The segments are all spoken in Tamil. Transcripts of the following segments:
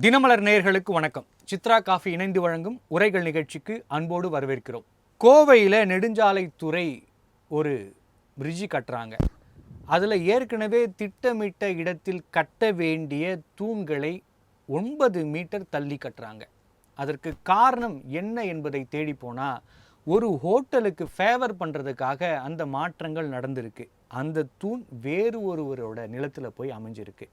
தினமலர் நேயர்களுக்கு வணக்கம். சித்ரா காஃபி இணைந்து வழங்கும் உரைகள் நிகழ்ச்சிக்கு அன்போடு வரவேற்கிறோம். கோவையில் நெடுஞ்சாலைத்துறை ஒரு பிரிட்ஜி கட்டுறாங்க. அதில் ஏற்கனவே திட்டமிட்ட இடத்தில் கட்ட வேண்டிய தூண்களை 9 மீட்டர் தள்ளி கட்டுறாங்க. அதற்கு காரணம் என்ன என்பதை தேடி போனால் ஒரு ஹோட்டலுக்கு ஃபேவர் பண்ணுறதுக்காக அந்த மாற்றங்கள் நடந்திருக்கு. அந்த தூண் வேறு ஒருவரோட நிலத்தில் போய் அமைஞ்சிருக்கு.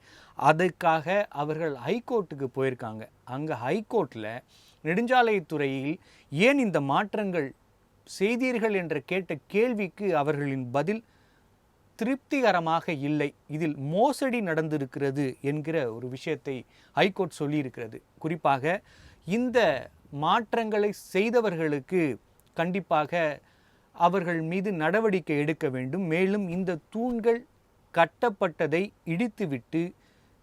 அதுக்காக அவர்கள் ஹைகோர்ட்டுக்கு போயிருக்காங்க. அங்கே ஹைகோர்ட்டில் நெடுஞ்சாலைத்துறையில் ஏன் இந்த மாற்றங்கள் செய்தீர்கள் என்ற கேட்ட கேள்விக்கு அவர்களின் பதில் திருப்திகரமாக இல்லை. இதில் மோசடி நடந்திருக்கிறது என்கிற ஒரு விஷயத்தை ஹைகோர்ட் சொல்லியிருக்கிறது. குறிப்பாக இந்த மாற்றங்களை செய்தவர்களுக்கு கண்டிப்பாக அவர்கள் மீது நடவடிக்கை எடுக்க வேண்டும். மேலும் இந்த தூண்கள் கட்டப்பட்டதை இடித்துவிட்டு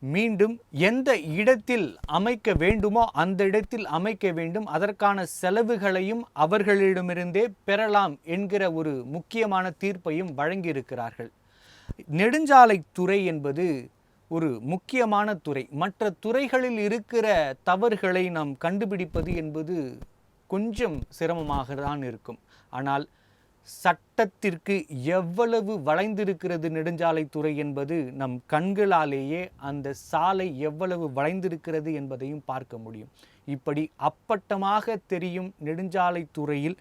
மீண்டும் எந்த இடத்தில் அமைக்க வேண்டுமோ அந்த இடத்தில் அமைக்க வேண்டும். அதற்கான செலவுகளையும் அவர்களிடமிருந்தே பெறலாம் என்கிற ஒரு முக்கியமான தீர்ப்பையும் வழங்கியிருக்கிறார்கள். நெடுஞ்சாலைத்துறை என்பது ஒரு முக்கியமான துறை. மற்ற துறைகளில் இருக்கிற தவறுகளை நாம் கண்டுபிடிப்பது என்பது கொஞ்சம் சிரமமாக தான் இருக்கும். ஆனால் சட்டத்திற்கு எவ்வளவு வளைந்திருக்கிறது நெடுஞ்சாலைத்துறை என்பது நம் கண்களாலேயே அந்த சாலை எவ்வளவு வளைந்திருக்கிறது என்பதையும் பார்க்க முடியும். இப்படி அப்பட்டமாக தெரியும் நெடுஞ்சாலைத்துறையில்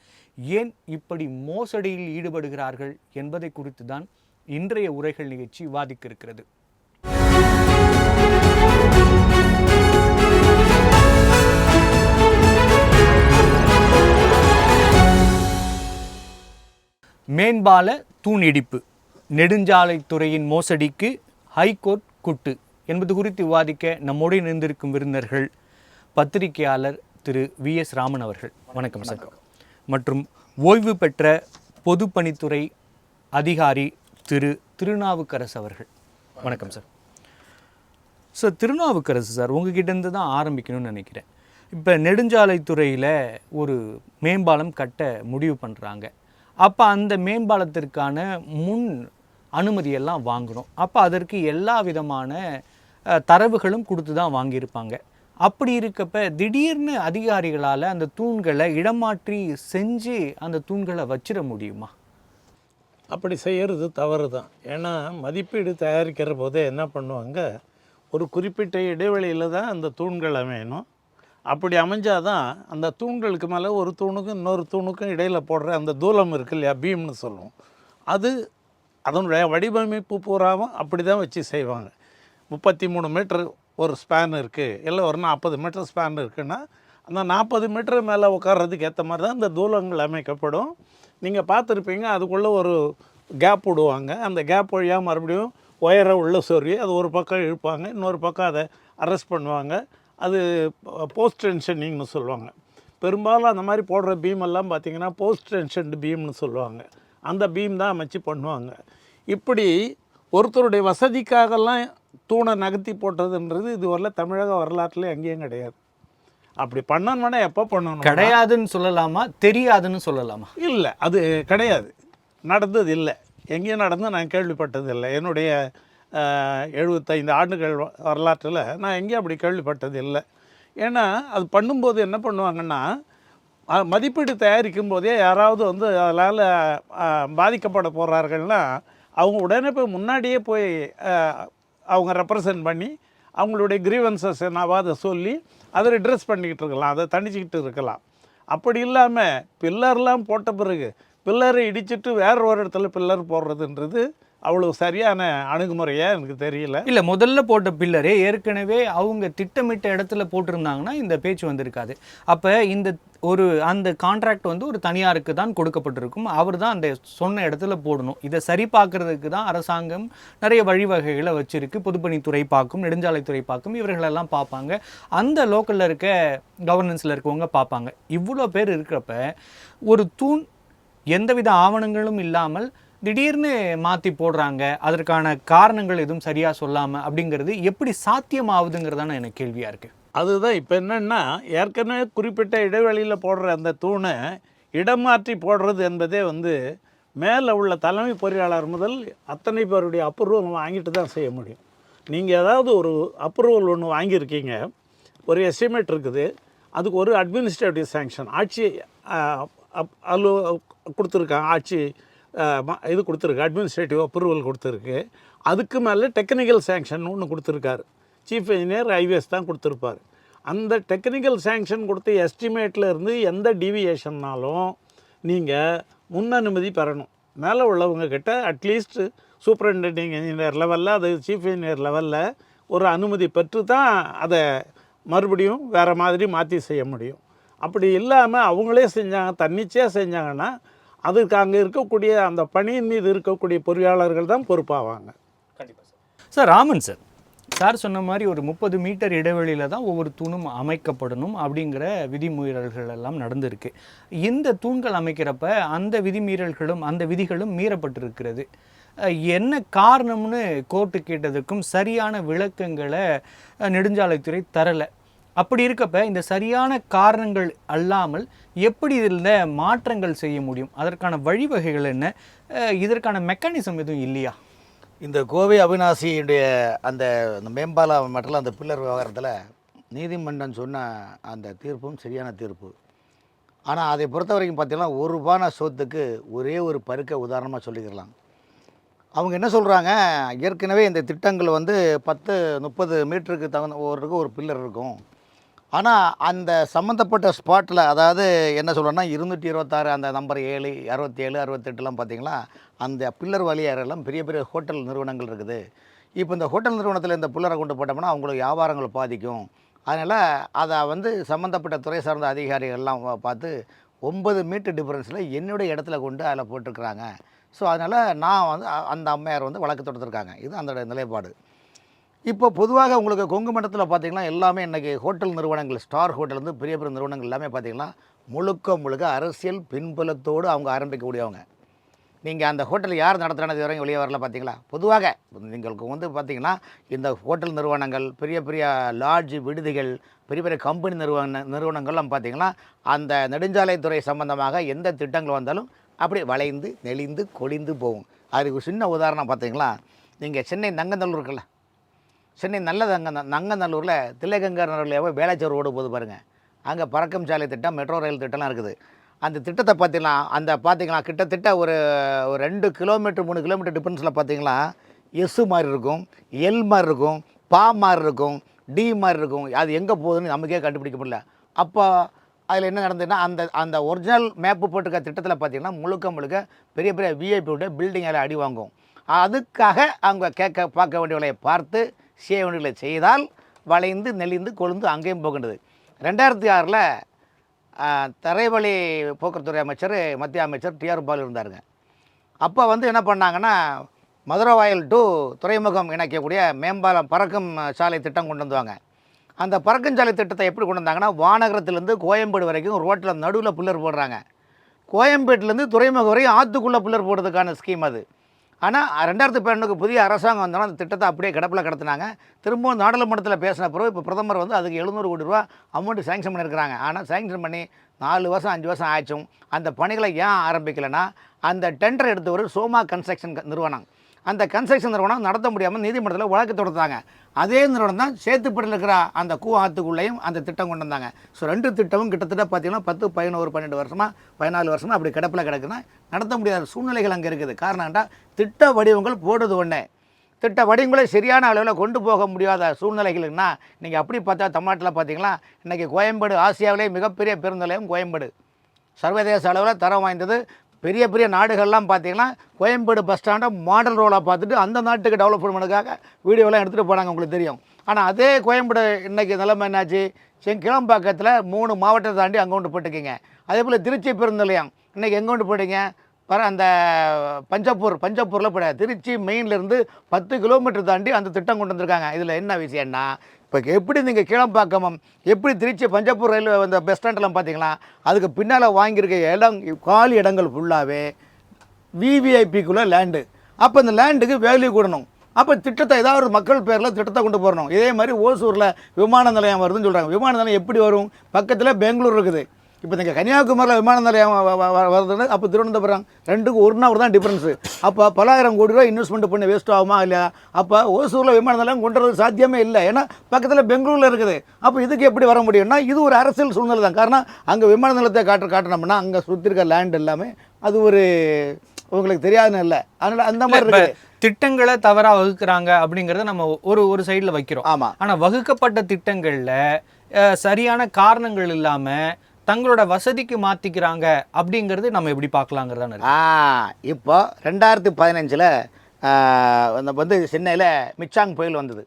ஏன் இப்படி மோசடியில் ஈடுபடுகிறார்கள் என்பதை குறித்து தான் இன்றைய உரைகள் நிகழ்ச்சி விவாதிக்க இருக்கிறது. மேம்பால தூண் இடிப்பு, நெடுஞ்சாலைத்துறையின் மோசடிக்கு ஹைகோர்ட் குட்டு என்பது குறித்து விவாதிக்க நம்மோடு இணைந்திருக்கும் விருந்தினர்கள் பத்திரிகையாளர் திரு வி.எஸ். ராமன் அவர்கள். வணக்கம் சார். மற்றும் ஓய்வு பெற்ற பொதுப்பணித்துறை அதிகாரி திரு திருநாவுக்கரசு அவர்கள். வணக்கம் சார். சார், திருநாவுக்கரசு சார், உங்ககிட்டேருந்து தான் ஆரம்பிக்கணும்னு நினைக்கிறேன். இப்போ நெடுஞ்சாலைத்துறையில் ஒரு மேம்பாலம் கட்ட முடிவு பண்ணுறாங்க. அப்போ அந்த மேம்பாலத்திற்கான முன் அனுமதியெல்லாம் வாங்கணும். அப்போ அதற்கு எல்லா விதமான தரவுகளும் கொடுத்து தான் வாங்கியிருப்பாங்க. அப்படி இருக்கப்ப திடீர்னு அதிகாரிகளால் அந்த தூண்களை இடமாற்றி செஞ்சு அந்த தூண்களை வச்சிட முடியுமா? அப்படி செய்கிறது தவறு தான். ஏன்னா மதிப்பீடு தயாரிக்கிற போதே என்ன பண்ணுவாங்க, ஒரு குறிப்பிட்ட இடைவெளியில் தான் அந்த தூண்கள் அமையணும். அப்படி அமைஞ்சாதான் அந்த தூண்களுக்கு மேலே ஒரு தூணுக்கும் இன்னொரு தூணுக்கும் இடையில் போடுற அந்த தூலம் இருக்குது இல்லையா, பீம்னு சொல்லுவோம், அது அதனுடைய வடிவமைப்பு பூராவும் அப்படி தான் வச்சு செய்வாங்க. 33 மீட்டர் ஒரு ஸ்பேன் இருக்குது, இல்லை ஒரு 40 மீட்டர் ஸ்பேன் இருக்குன்னா அந்த 40 மீட்டர் மேலே உட்கார்றதுக்கு ஏற்ற மாதிரி தான் இந்த தூலங்கள் அமைக்கப்படும். நீங்கள் பார்த்துருப்பீங்க, அதுக்குள்ளே ஒரு கேப் விடுவாங்க. அந்த கேப் வழியாக மறுபடியும் ஒயரை உள்ள சொருகி அது ஒரு பக்கம் இழுப்பாங்க, இன்னொரு பக்கம் அதை அரெஸ்ட் பண்ணுவாங்க. அது போஸ்ட் டென்ஷனிங்னு சொல்லுவாங்க. பெரும்பாலும் அந்த மாதிரி போடுற பீமெல்லாம் பார்த்திங்கன்னா போஸ்ட் டென்ஷன்டு பீம்னு சொல்லுவாங்க. அந்த பீம் தான் அமைச்சு பண்ணுவாங்க. இப்படி ஒருத்தருடைய வசதிக்காகலாம் தூணை நகர்த்தி போட்டதுன்றது இதுவரையில் தமிழக வரலாற்றில் எங்கேயும் கிடையாது. அப்படி பண்ணணும்னா எப்போ பண்ணணும்? கிடையாதுன்னு சொல்லலாமா, தெரியாதுன்னு சொல்லலாமா? இல்லை, அது கிடையாது, நடந்தது இல்லை, எங்கேயும் நடந்து நான் கேள்விப்பட்டது இல்லை. என்னுடைய 75 ஆண்டுகள் வரலாற்றில் நான் எங்கேயும் அப்படி கேள்விப்பட்டது இல்லை. ஏன்னா அது பண்ணும்போது என்ன பண்ணுவாங்கன்னா, மதிப்பீடு தயாரிக்கும் போதே யாராவது வந்து அதனால் பாதிக்கப்பட போகிறார்கள்னா அவங்க உடனே போய் முன்னாடியே போய் அவங்க ரெப்ரசன்ட் பண்ணி அவங்களுடைய கிரீவன்சஸ் என்னவோ அதை சொல்லி அதை ரிட்ரெஸ் பண்ணிக்கிட்டு இருக்கலாம், அதை தணிச்சிக்கிட்டு இருக்கலாம். அப்படி இல்லாமல் பில்லர்லாம் போட்ட பிறகு பில்லரை இடிச்சிட்டு வேறு ஒரு இடத்துல பில்லர் போடுறதுன்றது அவ்வளோ சரியான அணுகுமுறையாக எனக்கு தெரியல. இல்லை, முதல்ல போட்ட பில்லரே ஏற்கனவே அவங்க திட்டமிட்ட இடத்துல போட்டிருந்தாங்கன்னா இந்த பேச்சு வந்திருக்காது. அப்போ அந்த கான்ட்ராக்ட் வந்து ஒரு தனியாருக்கு தான் கொடுக்கப்பட்டிருக்கும். அவர் தான் அந்த சொன்ன இடத்துல போடணும். இதை சரி பார்க்கறதுக்கு தான் அரசாங்கம் நிறைய வழிவகைகளை வச்சுருக்கு. பொதுப்பணித்துறை பார்க்கும், நெடுஞ்சாலைத்துறை பார்க்கும், இவர்களெல்லாம் பார்ப்பாங்க. அந்த லோக்கலில் இருக்க கவர்னன்ஸில் இருக்கவங்க பார்ப்பாங்க. இவ்வளோ பேர் இருக்கிறப்ப ஒரு தூண் எந்தவித ஆவணங்களும் இல்லாமல் திடீர்னு மாற்றி போடுறாங்க, அதற்கான காரணங்கள் எதுவும் சரியாக சொல்லாமல், அப்படிங்கிறது எப்படி சாத்தியமாகுதுங்கிறதான எனக்கு கேள்வியாக இருக்குது. அதுதான் இப்போ என்னென்னா, ஏற்கனவே குறிப்பிட்ட இடைவெளியில் போடுற அந்த தூணை இடம் மாற்றி போடுறது என்பதே வந்து மேலே உள்ள தலைமை பொறியாளர் முதல் அத்தனை பேருடைய அப்ரூவல் வாங்கிட்டு தான் செய்ய முடியும். நீங்கள் ஏதாவது ஒரு அப்ரூவல் ஒன்று வாங்கியிருக்கீங்க, ஒரு எஸ்டிமேட் இருக்குது, அதுக்கு ஒரு அட்மினிஸ்ட்ரேட்டிவ் சேங்ஷன் ஆட்சி கொடுத்துருக்காங்க, ஆட்சி இது கொடுத்துருக்கு, அட்மினிஸ்ட்ரேட்டிவ் அப்ரூவல் கொடுத்துருக்கு. அதுக்கு மேலே டெக்னிக்கல் சேங்ஷன் ஒன்று கொடுத்துருக்காரு. சீஃப் இன்ஜினியர் ஹைவேஸ் தான் கொடுத்துருப்பார். அந்த டெக்னிக்கல் சேங்ஷன் கொடுத்த எஸ்டிமேட்டில் இருந்து எந்த டீவியேஷன்னாலும் நீங்கள் முன் அனுமதி பெறணும். மேலே உள்ளவங்க கிட்ட அட்லீஸ்ட் சூப்பரிண்டெண்டிங் இன்ஜினியர் லெவலில், அது சீஃப் இன்ஜினியர் லெவலில் ஒரு அனுமதி பெற்று தான் அதை மறுபடியும் வேறு மாதிரி மாற்றி செய்ய முடியும். அப்படி இல்லாமல் அவங்களே செஞ்சாங்க, தன்னிச்சையாக செஞ்சாங்கன்னா அதுக்கு அங்கே இருக்கக்கூடிய அந்த பணியின் மீது இருக்கக்கூடிய பொறியாளர்கள் தான் பொறுப்பாவாங்க. கண்டிப்பாக சார். ராமன் சார் சொன்ன மாதிரி ஒரு 30 மீட்டர் இடைவெளியில் தான் ஒவ்வொரு தூணும் அமைக்கப்படணும் அப்படிங்கிற விதிமீறல்கள் எல்லாம் நடந்திருக்கு. இந்த தூண்கள் அமைக்கிறப்ப அந்த விதிமீறல்களும் அந்த விதிகளும் மீறப்பட்டிருக்கிறது. என்ன காரணம்னு கோர்ட்டு கேட்டதுக்கும் சரியான விளக்கங்களை நெடுஞ்சாலைத்துறை தரலை. அப்படி இருக்கப்ப இந்த சரியான காரணங்கள் அல்லாமல் எப்படி இதில் மாற்றங்கள் செய்ய முடியும்? அதற்கான வழிவகைகள் என்ன? இதற்கான மெக்கானிசம் எதுவும் இல்லையா? இந்த கோவை அவிநாசியுடைய அந்த மேம்பாலம் மற்றும் அந்த பில்லர் விவகாரத்தில் நீதிமன்றம் சொன்ன அந்த தீர்ப்பும் சரியான தீர்ப்பு. ஆனால் அதை பொறுத்த வரைக்கும் பார்த்திங்கன்னா, ஒரு ரூபான சோத்துக்கு ஒரே ஒரு பருக்கை உதாரணமாக சொல்லிக்கலாம். அவங்க என்ன சொல்கிறாங்க, ஏற்கனவே இந்த திட்டங்கள் வந்து 10-30 மீட்டருக்கு தகுந்த ஒரு பில்லர் இருக்கும். ஆனால் அந்த சம்மந்தப்பட்ட ஸ்பாட்டில், அதாவது என்ன சொல்கிறேன்னா 226 அந்த நம்பர் 7, 67, 68லாம் பார்த்திங்களா, அந்த பில்லர் வழியாரெல்லாம் பெரிய பெரிய ஹோட்டல் நிறுவனங்கள் இருக்குது. இப்போ இந்த ஹோட்டல் நிறுவனத்தில் இந்த பில்லரை கொண்டு போட்டோம்னா அவங்களுக்கு வியாபாரங்கள் பாதிக்கும். அதனால் அதை வந்து சம்மந்தப்பட்ட துறை சார்ந்த அதிகாரிகள்லாம் பார்த்து 9 மீட்டர் டிஃப்ரென்ஸில் என்னுடைய இடத்துல கொண்டு அதில் போட்டிருக்கிறாங்க. ஸோ அதனால் நான் வந்து அந்த அம்மையார் வந்து வழக்கு தொடுத்துருக்காங்க. இது அந்த நிலைப்பாடு. இப்போ பொதுவாக உங்களுக்கு கொங்கு மண்டலத்தில் பார்த்திங்கன்னா எல்லாமே இன்றைக்கி ஹோட்டல் நிறுவனங்கள், ஸ்டார் ஹோட்டல் வந்து பெரிய பெரிய நிறுவனங்கள் எல்லாமே பார்த்திங்கன்னா முழுக்க அரசியல் பின்புலத்தோடு அவங்க ஆரம்பிக்கக்கூடியவங்க. நீங்கள் அந்த ஹோட்டல் யார் நடத்துகிறானது வரைக்கும் வெளியே வரல பார்த்தீங்களா? பொதுவாக നിങ്ങൾക്ക് வந்து பார்த்திங்கன்னா இந்த ஹோட்டல் நிறுவனங்கள், பெரிய பெரிய லாட்ஜ் விடுதிகள், பெரிய பெரிய கம்பெனி நிறுவனங்கள்லாம் பார்த்திங்கன்னா அந்த நெடுஞ்சாலைத்துறை சம்பந்தமாக எந்த திட்டங்கள் வந்தாலும் அப்படியே வளைந்து நெளிந்து கொழிந்து போகும். அதுக்கு ஒரு சின்ன உதாரணம் பார்த்திங்களா, நீங்கள் சென்னை நங்கநல்லூர் இருக்குல்ல, சென்னை நங்கநல்லூரில் தில்லைகங்கர் நகரில் வேளச்சேரி ரோடு போது பாருங்கள், அங்கே பறக்கும் சாலை திட்டம், மெட்ரோ ரயில் திட்டம்லாம் இருக்குது. அந்த திட்டத்தை பார்த்திங்களா கிட்டத்தட்ட ஒரு 2 கிலோமீட்டர் 3 கிலோமீட்டர் டிஃபரன்ஸில் பார்த்திங்களா எஸ்ஸு மாதிரி இருக்கும், எல் மாதிரி இருக்கும், பா மாதிரி இருக்கும், டி மாதிரி இருக்கும். அது எங்கே போகுதுன்னு நமக்கே கண்டுபிடிக்க முடியல. அப்போ அதில் என்ன நடந்ததுன்னா, அந்த ஒரிஜினல் மேப்பு போட்டிருக்க திட்டத்தில் பார்த்திங்கன்னா முழுக்க பெரிய பெரிய விஐபியோட பில்டிங் அதில் அடி வாங்கும். அதுக்காக அவங்க பார்க்க வேண்டியவர்களை பார்த்து செய்ய வேண்டியவர்களை செய்தால் வளைந்து நெளிந்து கொழுந்து அங்கேயும் போகின்றது. 2006 தரைவழி போக்குவரத்துறை அமைச்சர், மத்திய அமைச்சர் டிஆர் பாலு இருந்தாருங்க. அப்போ வந்து என்ன பண்ணாங்கன்னா, மதுரவாயல் டு துறைமுகம் இணைக்கக்கூடிய மேம்பாலம் பறக்கும் சாலை திட்டம் கொண்டு வந்துவாங்க. அந்த பறக்கும் சாலை திட்டத்தை எப்படி கொண்டு வந்தாங்கன்னா, வானகரத்துலேருந்து கோயம்பேடு வரைக்கும் ரோட்டில் நடுவில் பில்லர் போடுறாங்க. கோயம்பேட்டிலேருந்து துறைமுகம் வரைக்கும் ஆற்றுக்குள்ளே பில்லர் போடுறதுக்கான ஸ்கீம் அது. ஆனால் 2012 புதிய அரசாங்கம் வந்தாலும் அந்த திட்டத்தை அப்படியே கிடப்பில் கடத்தினாங்க. திரும்பவும் நாடாளுமன்றத்தில் பேசின பிறகு இப்போ பிரதமர் வந்து அதுக்கு 700 கோடி ரூபா அமௌண்ட்டு சேங்ஷன் பண்ணியிருக்கிறாங்க. ஆனால் சேங்ஷன் பண்ணி 4 வருஷம் 5 வருஷம் ஆச்சும் அந்த பணிகளை ஏன் ஆரம்பிக்கலைன்னா, அந்த டெண்டர் எடுத்தவர் சோமா கன்ஸ்ட்ரக்ஷன் நிறுவனம், அந்த கன்ஸ்ட்ரக்ஷன் நிறுவனம் நடத்த முடியாமல் நீதிமன்றத்தில் வழக்கு தொடுத்தாங்க. அதே நிறுவனம் தான் சேத்துப்பட்டில் இருக்கிற அந்த ஆற்றுக்குள்ளேயும் அந்த திட்டம் கொண்டு வந்தாங்க. ஸோ 2 திட்டமும் கிட்டத்தட்ட பார்த்திங்கன்னா 10, 11, 12 வருஷமாக 14 வருஷமாக அப்படி கிடப்பில் கிடக்குன்னா நடத்த முடியாத சூழ்நிலைகள் அங்கே இருக்குது. காரணம்டா திட்ட வடிவங்கள் போடுறது ஒன்று, திட்ட வடிவங்களை சரியான அளவில் கொண்டு போக முடியாத சூழ்நிலைகள்னா, நீங்கள் அப்படி பார்த்தா தமிழ்நாட்டில் பார்த்திங்கன்னா இன்றைக்கி கோயம்பேடு ஆசியாவிலே மிகப்பெரிய பேருந்து நிலையம் கோயம்பேடு, சர்வதேச அளவில் தரம் வாய்ந்தது. பெரிய பெரிய நாடுகள்லாம் பார்த்திங்கன்னா கோயம்பேடு பஸ் ஸ்டாண்டை மாடல் ரோலாக பார்த்துட்டு அந்த நாட்டுக்கு டெவலப்மெண்ட்டுக்காக வீடியோலாம் எடுத்துகிட்டு போனாங்க, உங்களுக்கு தெரியும். ஆனால் அதே கோயம்பேடு இன்றைக்கி நிலைமை என்னாச்சு, கிளம்பாக்கத்தில் 3 மாவட்டத்தை தாண்டி அங்கே கொண்டு போட்டுக்கிங்க. அதே போல் திருச்சி பேருந்து நிலையம் இன்றைக்கி எங்கே கொண்டு போயிட்டீங்க, அந்த பஞ்சப்பூரில் போட திருச்சி மெயின்லேருந்து 10 கிலோமீட்டர் தாண்டி அந்த திட்டம் கொண்டு வந்திருக்காங்க. இதில் என்ன விஷயம்னா, இப்போ எப்படி நீங்கள் கீழம்பாக்கம் எப்படி திருச்சி பஞ்சப்பூர் ரயில்வே அந்த பஸ் ஸ்டாண்டெலாம் பார்த்தீங்களா, அதுக்கு பின்னால் வாங்கியிருக்க காலி இடங்கள் ஃபுல்லாகவே விவிஐபிக்குள்ளே லேண்டு. அப்போ இந்த லேண்டுக்கு வேல்யூ கூடணும். அப்போ திட்டத்தை ஏதாவது ஒரு மக்கள் பேரில் திட்டத்தை கொண்டு போகணும். இதே மாதிரி ஓசூரில் விமான நிலையம் வருதுன்னு சொல்கிறாங்க. விமான நிலையம் எப்படி வரும், பக்கத்தில் பெங்களூர் இருக்குது. இப்போ நீங்கள் கன்னியாகுமரியில் விமான நிலையம் வருதுன்னு அப்போ திருவனந்தபுரம் 2க்கு 1 hour தான் டிஃப்ரென்ஸு. அப்போ பலாயிரம் கோடி ரூபா இன்வெஸ்ட்மெண்ட் பண்ணி வேஸ்ட் ஆகுமா இல்லையா? அப்போ ஓசூரில் விமான நிலையம் கொண்டு வரது சாத்தியமே இல்லை. ஏன்னா பக்கத்தில் பெங்களூரில் இருக்குது. அப்போ இதுக்கு எப்படி வர முடியும்னா இது ஒரு அரசியல் சூழ்நிலை தான். காரணம் அங்கே விமான நிலையத்தை காட்டினோம்னா அங்கே சுற்றி இருக்க லேண்ட் எல்லாமே அது ஒரு உங்களுக்கு தெரியாதுன்னு இல்லை. அதனால் அந்த மாதிரி இருக்குது. திட்டங்களை தவறா வகுக்கிறாங்க அப்படிங்கறத நம்ம ஒரு சைடுல வைக்கிறோம். ஆமாம். ஆனா வகுக்கப்பட்ட திட்டங்கள்ல சரியான காரணங்கள் இல்லாம தங்களோட வசதிக்கு மாத்திக்கிறாங்க அப்படிங்கிறது நம்ம எப்படி பார்க்கலாங்கிறதா. இப்போ 2015 வந்து சென்னையில் மிச்சாங் புயல் வந்தது.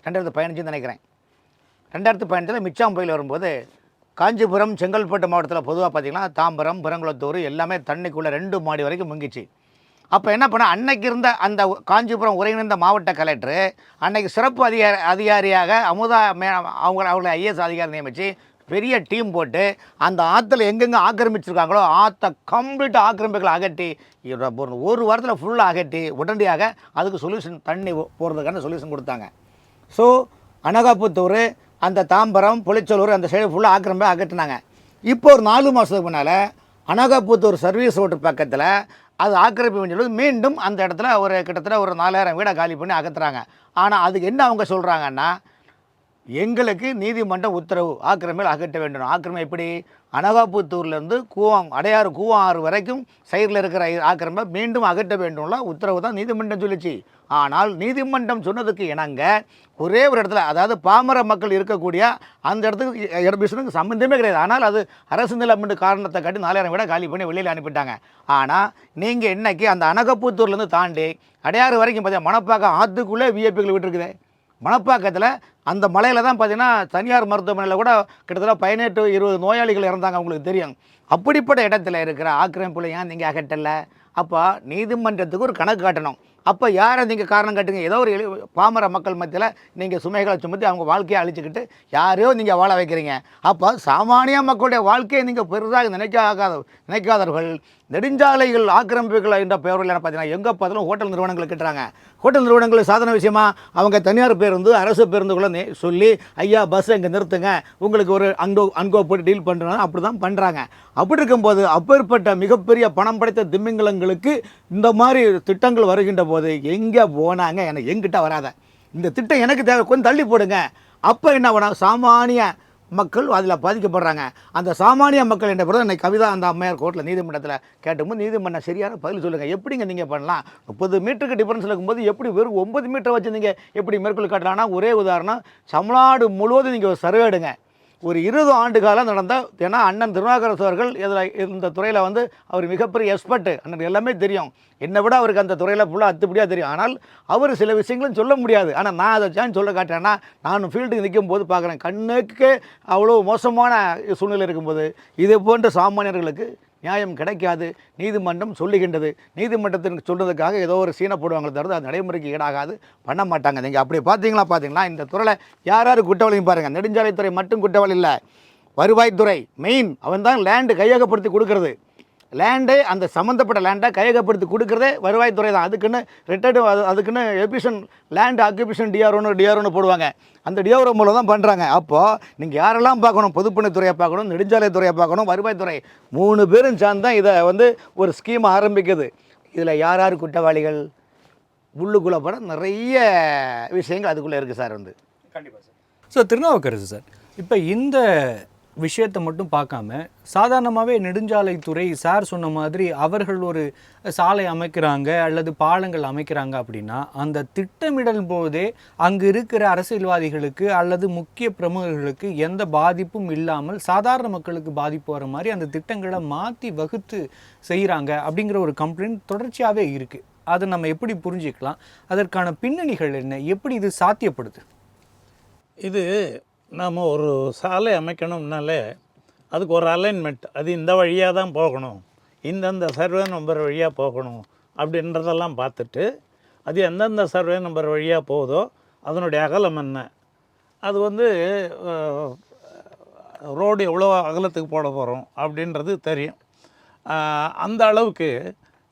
2015 நினைக்கிறேன். 2015 மிச்சாங் புயல் வரும்போது காஞ்சிபுரம் செங்கல்பட்டு மாவட்டத்தில் பொதுவாக பார்த்திங்கன்னா தாம்பரம் பெரங்குளத்தூர் எல்லாமே தண்ணிக்குள்ளே 2 மாடி வரைக்கும் முங்கிச்சு. அப்போ என்ன பண்ண அன்னைக்கு இருந்த அந்த காஞ்சிபுரம் ஒருங்கிணைந்த மாவட்ட கலெக்டரு அன்னைக்கு சிறப்பு அதிகாரியாக அமுதா அவங்கள ஐஏஎஸ் அதிகாரி நியமித்து பெரிய டீம் போட்டு அந்த ஆற்றுல எங்கெங்கே ஆக்கிரமிச்சிருக்காங்களோ ஆற்றை கம்ப்ளீட்டாக ஆக்கிரமிப்புகளை அகட்டி ஒரு வாரத்தில் ஃபுல்லாக அகட்டி உடனடியாக அதுக்கு சொல்யூஷன் தண்ணி போகிறதுக்கான சொல்யூஷன் கொடுத்தாங்க. ஸோ அனகாபுத்தூர் அந்த தாம்பரம் புளிச்சலூர் அந்த சைடு ஃபுல்லாக ஆக்கிரமிப்பை அகட்டினாங்க. இப்போ ஒரு 4 மாதத்துக்கு முன்னால் அனகாபுத்தூர் சர்வீஸ் ரோட்டு பக்கத்தில் அது ஆக்கிரமிப்பு சொல்லி மீண்டும் அந்த இடத்துல ஒரு கிட்டத்தட்ட ஒரு 4000 வீடை காலி பண்ணி அகற்றுறாங்க. ஆனால் அதுக்கு என்ன அவங்க சொல்கிறாங்கன்னா எங்களுக்கு நீதிமன்றம் உத்தரவு ஆக்கிரமிப்பில் அகற்ற வேண்டும். ஆக்கிரமி எப்படி அனகாபுத்தூர்லேருந்து அடையாறு கூவாறு வரைக்கும் சைடில் இருக்கிற ஆக்கிரமிப்பை மீண்டும் அகற்ற வேண்டும்ல உத்தரவு தான் நீதிமன்றம் சொல்லிச்சு. ஆனால் நீதிமன்றம் சொன்னதுக்கு இணங்க ஒரே ஒரு இடத்துல அதாவது பாமர மக்கள் இருக்கக்கூடிய அந்த இடத்துக்கு சம்மந்தமே கிடையாது. ஆனால் அது அரசு நிலம் காரணத்தை காட்டி 4000 வீடை காலி பண்ணி வெளியில் அனுப்பிட்டாங்க. ஆனால் நீங்கள் இன்னைக்கு அந்த அனகாபுத்தூர்லேருந்து தாண்டி அடையாறு வரைக்கும் பார்த்தீங்கன்னா மணப்பாக்கம் ஆற்றுக்குள்ளே விஐபிகள் விட்டுருக்குது. மணப்பாக்கத்தில் அந்த மலையில் தான் பார்த்தீங்கன்னா தனியார் மருத்துவமனையில் கூட கிட்டத்தட்ட 18-20 நோயாளிகள் இறந்தாங்க. அவங்களுக்கு தெரியும். அப்படிப்பட்ட இடத்துல இருக்கிற ஆக்கிரமிப்புல ஏன் நீங்கள் அகற்றலை? அப்போ நீதிமன்றத்துக்கு ஒரு கணக்கு காட்டணும். அப்போ யாரை நீங்கள் காரணம் காட்டுங்க? ஏதோ ஒரு பாமர மக்கள் மத்தியில் நீங்கள் சுமைகளை சுமத்தி அவங்க வாழ்க்கையை அழிச்சிக்கிட்டு யாரையோ நீங்கள் வாழ வைக்கிறீங்க. அப்போ சாமானிய மக்களுடைய வாழ்க்கையை நீங்கள் பெரிதாக நினைக்காதவர்கள் நெடுஞ்சாலைகள் ஆக்கிரமிப்புகள் என்ற பெயரில் என்ன பார்த்தீங்கன்னா எங்கே பார்த்தாலும் ஹோட்டல் நிறுவனங்கள் கட்டுறாங்க. ஹோட்டல் நிறுவனங்கள் சாதன விஷயமா அவங்க தனியார் பேருந்து அரசு பேருந்துகளை சொல்லி ஐயா பஸ் இங்கே நிறுத்துங்க உங்களுக்கு ஒரு அன்கோ போட்டு டீல் பண்ணுறாங்க. அப்படி தான் பண்ணுறாங்க. அப்படி இருக்கும்போது அப்பேற்பட்ட மிகப்பெரிய பணம் படைத்த திமிங்கலங்களுக்கு இந்த மாதிரி திட்டங்கள் வருகின்ற போது எங்கே போனாங்க எனக்கு எங்கிட்ட வராத இந்த திட்டம் எனக்கு தேவை கொஞ்சம் தள்ளி போடுங்க. அப்போ என்ன பண்ண சாமானிய மக்கள் அதில் பாதிக்கப்படுறாங்க. அந்த சாமானிய மக்கள் என்ற பிறகு இன்னைக்கு கவிதா அந்த அம்மையார் கோர்ட்டில் நீதிமன்றத்தில் கேட்டும்போது நீதிமன்றம் சரியான பதில் சொல்லுங்கள். எப்படிங்க நீங்கள் பண்ணலாம்? 30 மீட்டருக்கு டிஃபரன்ஸில் இருக்கும்போது எப்படி வெறும் 9 மீட்டர் வச்சு நீங்கள் எப்படி மேற்கொள் காட்டலாம்னா ஒரே உதாரணம் தமிழ்நாடு முழுவதும் நீங்கள் ஒரு சர்வே எடுங்க. ஒரு 20 ஆண்டு காலம் நடந்த ஏன்னா அண்ணன் திருநாகரசு அவர்கள் இதில் இந்த துறையில் வந்து அவர் மிகப்பெரிய எக்ஸ்பர்ட்டு. அண்ணன் எல்லாமே தெரியும். என்னை விட அவருக்கு அந்த துறையில் ஃபுல்லாக அத்துப்படியாக தெரியும். ஆனால் அவர் சில விஷயங்களும் சொல்ல முடியாது. ஆனால் நான் அதை சான் சொல்ல காட்டேன்னா நான் ஃபீல்டுக்கு நிற்கும் போது பார்க்குறேன் கண்ணுக்கு அவ்வளோ மோசமான சூழ்நிலை இருக்கும்போது இது போன்ற சாமானியர்களுக்கு நியாயம் கிடைக்காது. நீதிமன்றம் சொல்லுகின்றது. நீதிமன்றத்திற்கு சொல்கிறதுக்காக ஏதோ ஒரு சீனை போடுவாங்களே தவிர அது நடைமுறைக்கு ஈடாகாது, பண்ண மாட்டாங்க. நீங்கள் அப்படி பார்த்தீங்கன்னா இந்த துறையில் யார் குற்றவாளியும் பாருங்கள். நெடுஞ்சாலைத்துறை மட்டும் குற்றவாளி இல்லை, வருவாய்த்துறை மெயின் அவன் தான் லேண்டு கையகப்படுத்தி கொடுக்கறது. லேண்டு அந்த சம்மந்தப்பட்ட லேண்டை கையகப்படுத்தி கொடுக்குறதே வருவாய்த்துறை தான். அதுக்குன்னு ரிட்டையர்டு அதுக்குன்னு எபிஷன் லேண்ட் ஆக்குபேஷன் டிஆர்ஓன்னு போடுவாங்க. அந்த டிஆர்ஓ மூலம் தான் பண்ணுறாங்க. அப்போது நீங்கள் யாரெல்லாம் பார்க்கணும்? பொதுப்பணித்துறையை பார்க்கணும், நெடுஞ்சாலைத்துறையை பார்க்கணும், வருவாய்த்துறை 3 பேரும் சேர்ந்து தான் இதை வந்து ஒரு ஸ்கீம் ஆரம்பிக்குது. இதில் யார் குற்றவாளிகள்? உள்ளுக்குள்ளே பட நிறைய விஷயங்கள் அதுக்குள்ளே இருக்குது சார். வந்து கண்டிப்பாக சார். ஸோ திருநாவுக்கரசு சார், இப்போ இந்த விஷயத்தை மட்டும் பார்க்காம சாதாரணமாகவே நெடுஞ்சாலைத்துறை சார் சொன்ன மாதிரி அவர்கள் ஒரு சாலை அமைக்கிறாங்க அல்லது பாலங்கள் அமைக்கிறாங்க அப்படின்னா அந்த திட்டமிடல் போதே அங்கு இருக்கிற அரசியல்வாதிகளுக்கு அல்லது முக்கிய பிரமுகர்களுக்கு எந்த பாதிப்பும் இல்லாமல் சாதாரண மக்களுக்கு பாதிப்பு வர மாதிரி அந்த திட்டங்களை மாற்றி வகுத்து செய்கிறாங்க அப்படிங்கிற ஒரு கம்ப்ளைண்ட் தொடர்ச்சியாகவே இருக்குது. அதை நம்ம எப்படி புரிஞ்சிக்கலாம்? அதற்கான பின்னணிகள் என்ன? எப்படி இது சாத்தியப்படுது? இது நாம் ஒரு சாலை அமைக்கணும்னாலே அதுக்கு ஒரு அலைன்மெண்ட், அது இந்த வழியாக தான் போகணும், இந்தந்த சர்வே நம்பர் வழியாக போகணும் அப்படின்றதெல்லாம் பார்த்துட்டு அது எந்தெந்த சர்வே நம்பர் வழியாக போகுதோ அதனுடைய அகலம் என்ன, அது வந்து ரோடு எவ்வளோ அகலத்துக்கு போட போகிறோம் அப்படின்றது தெரியும். அந்த அளவுக்கு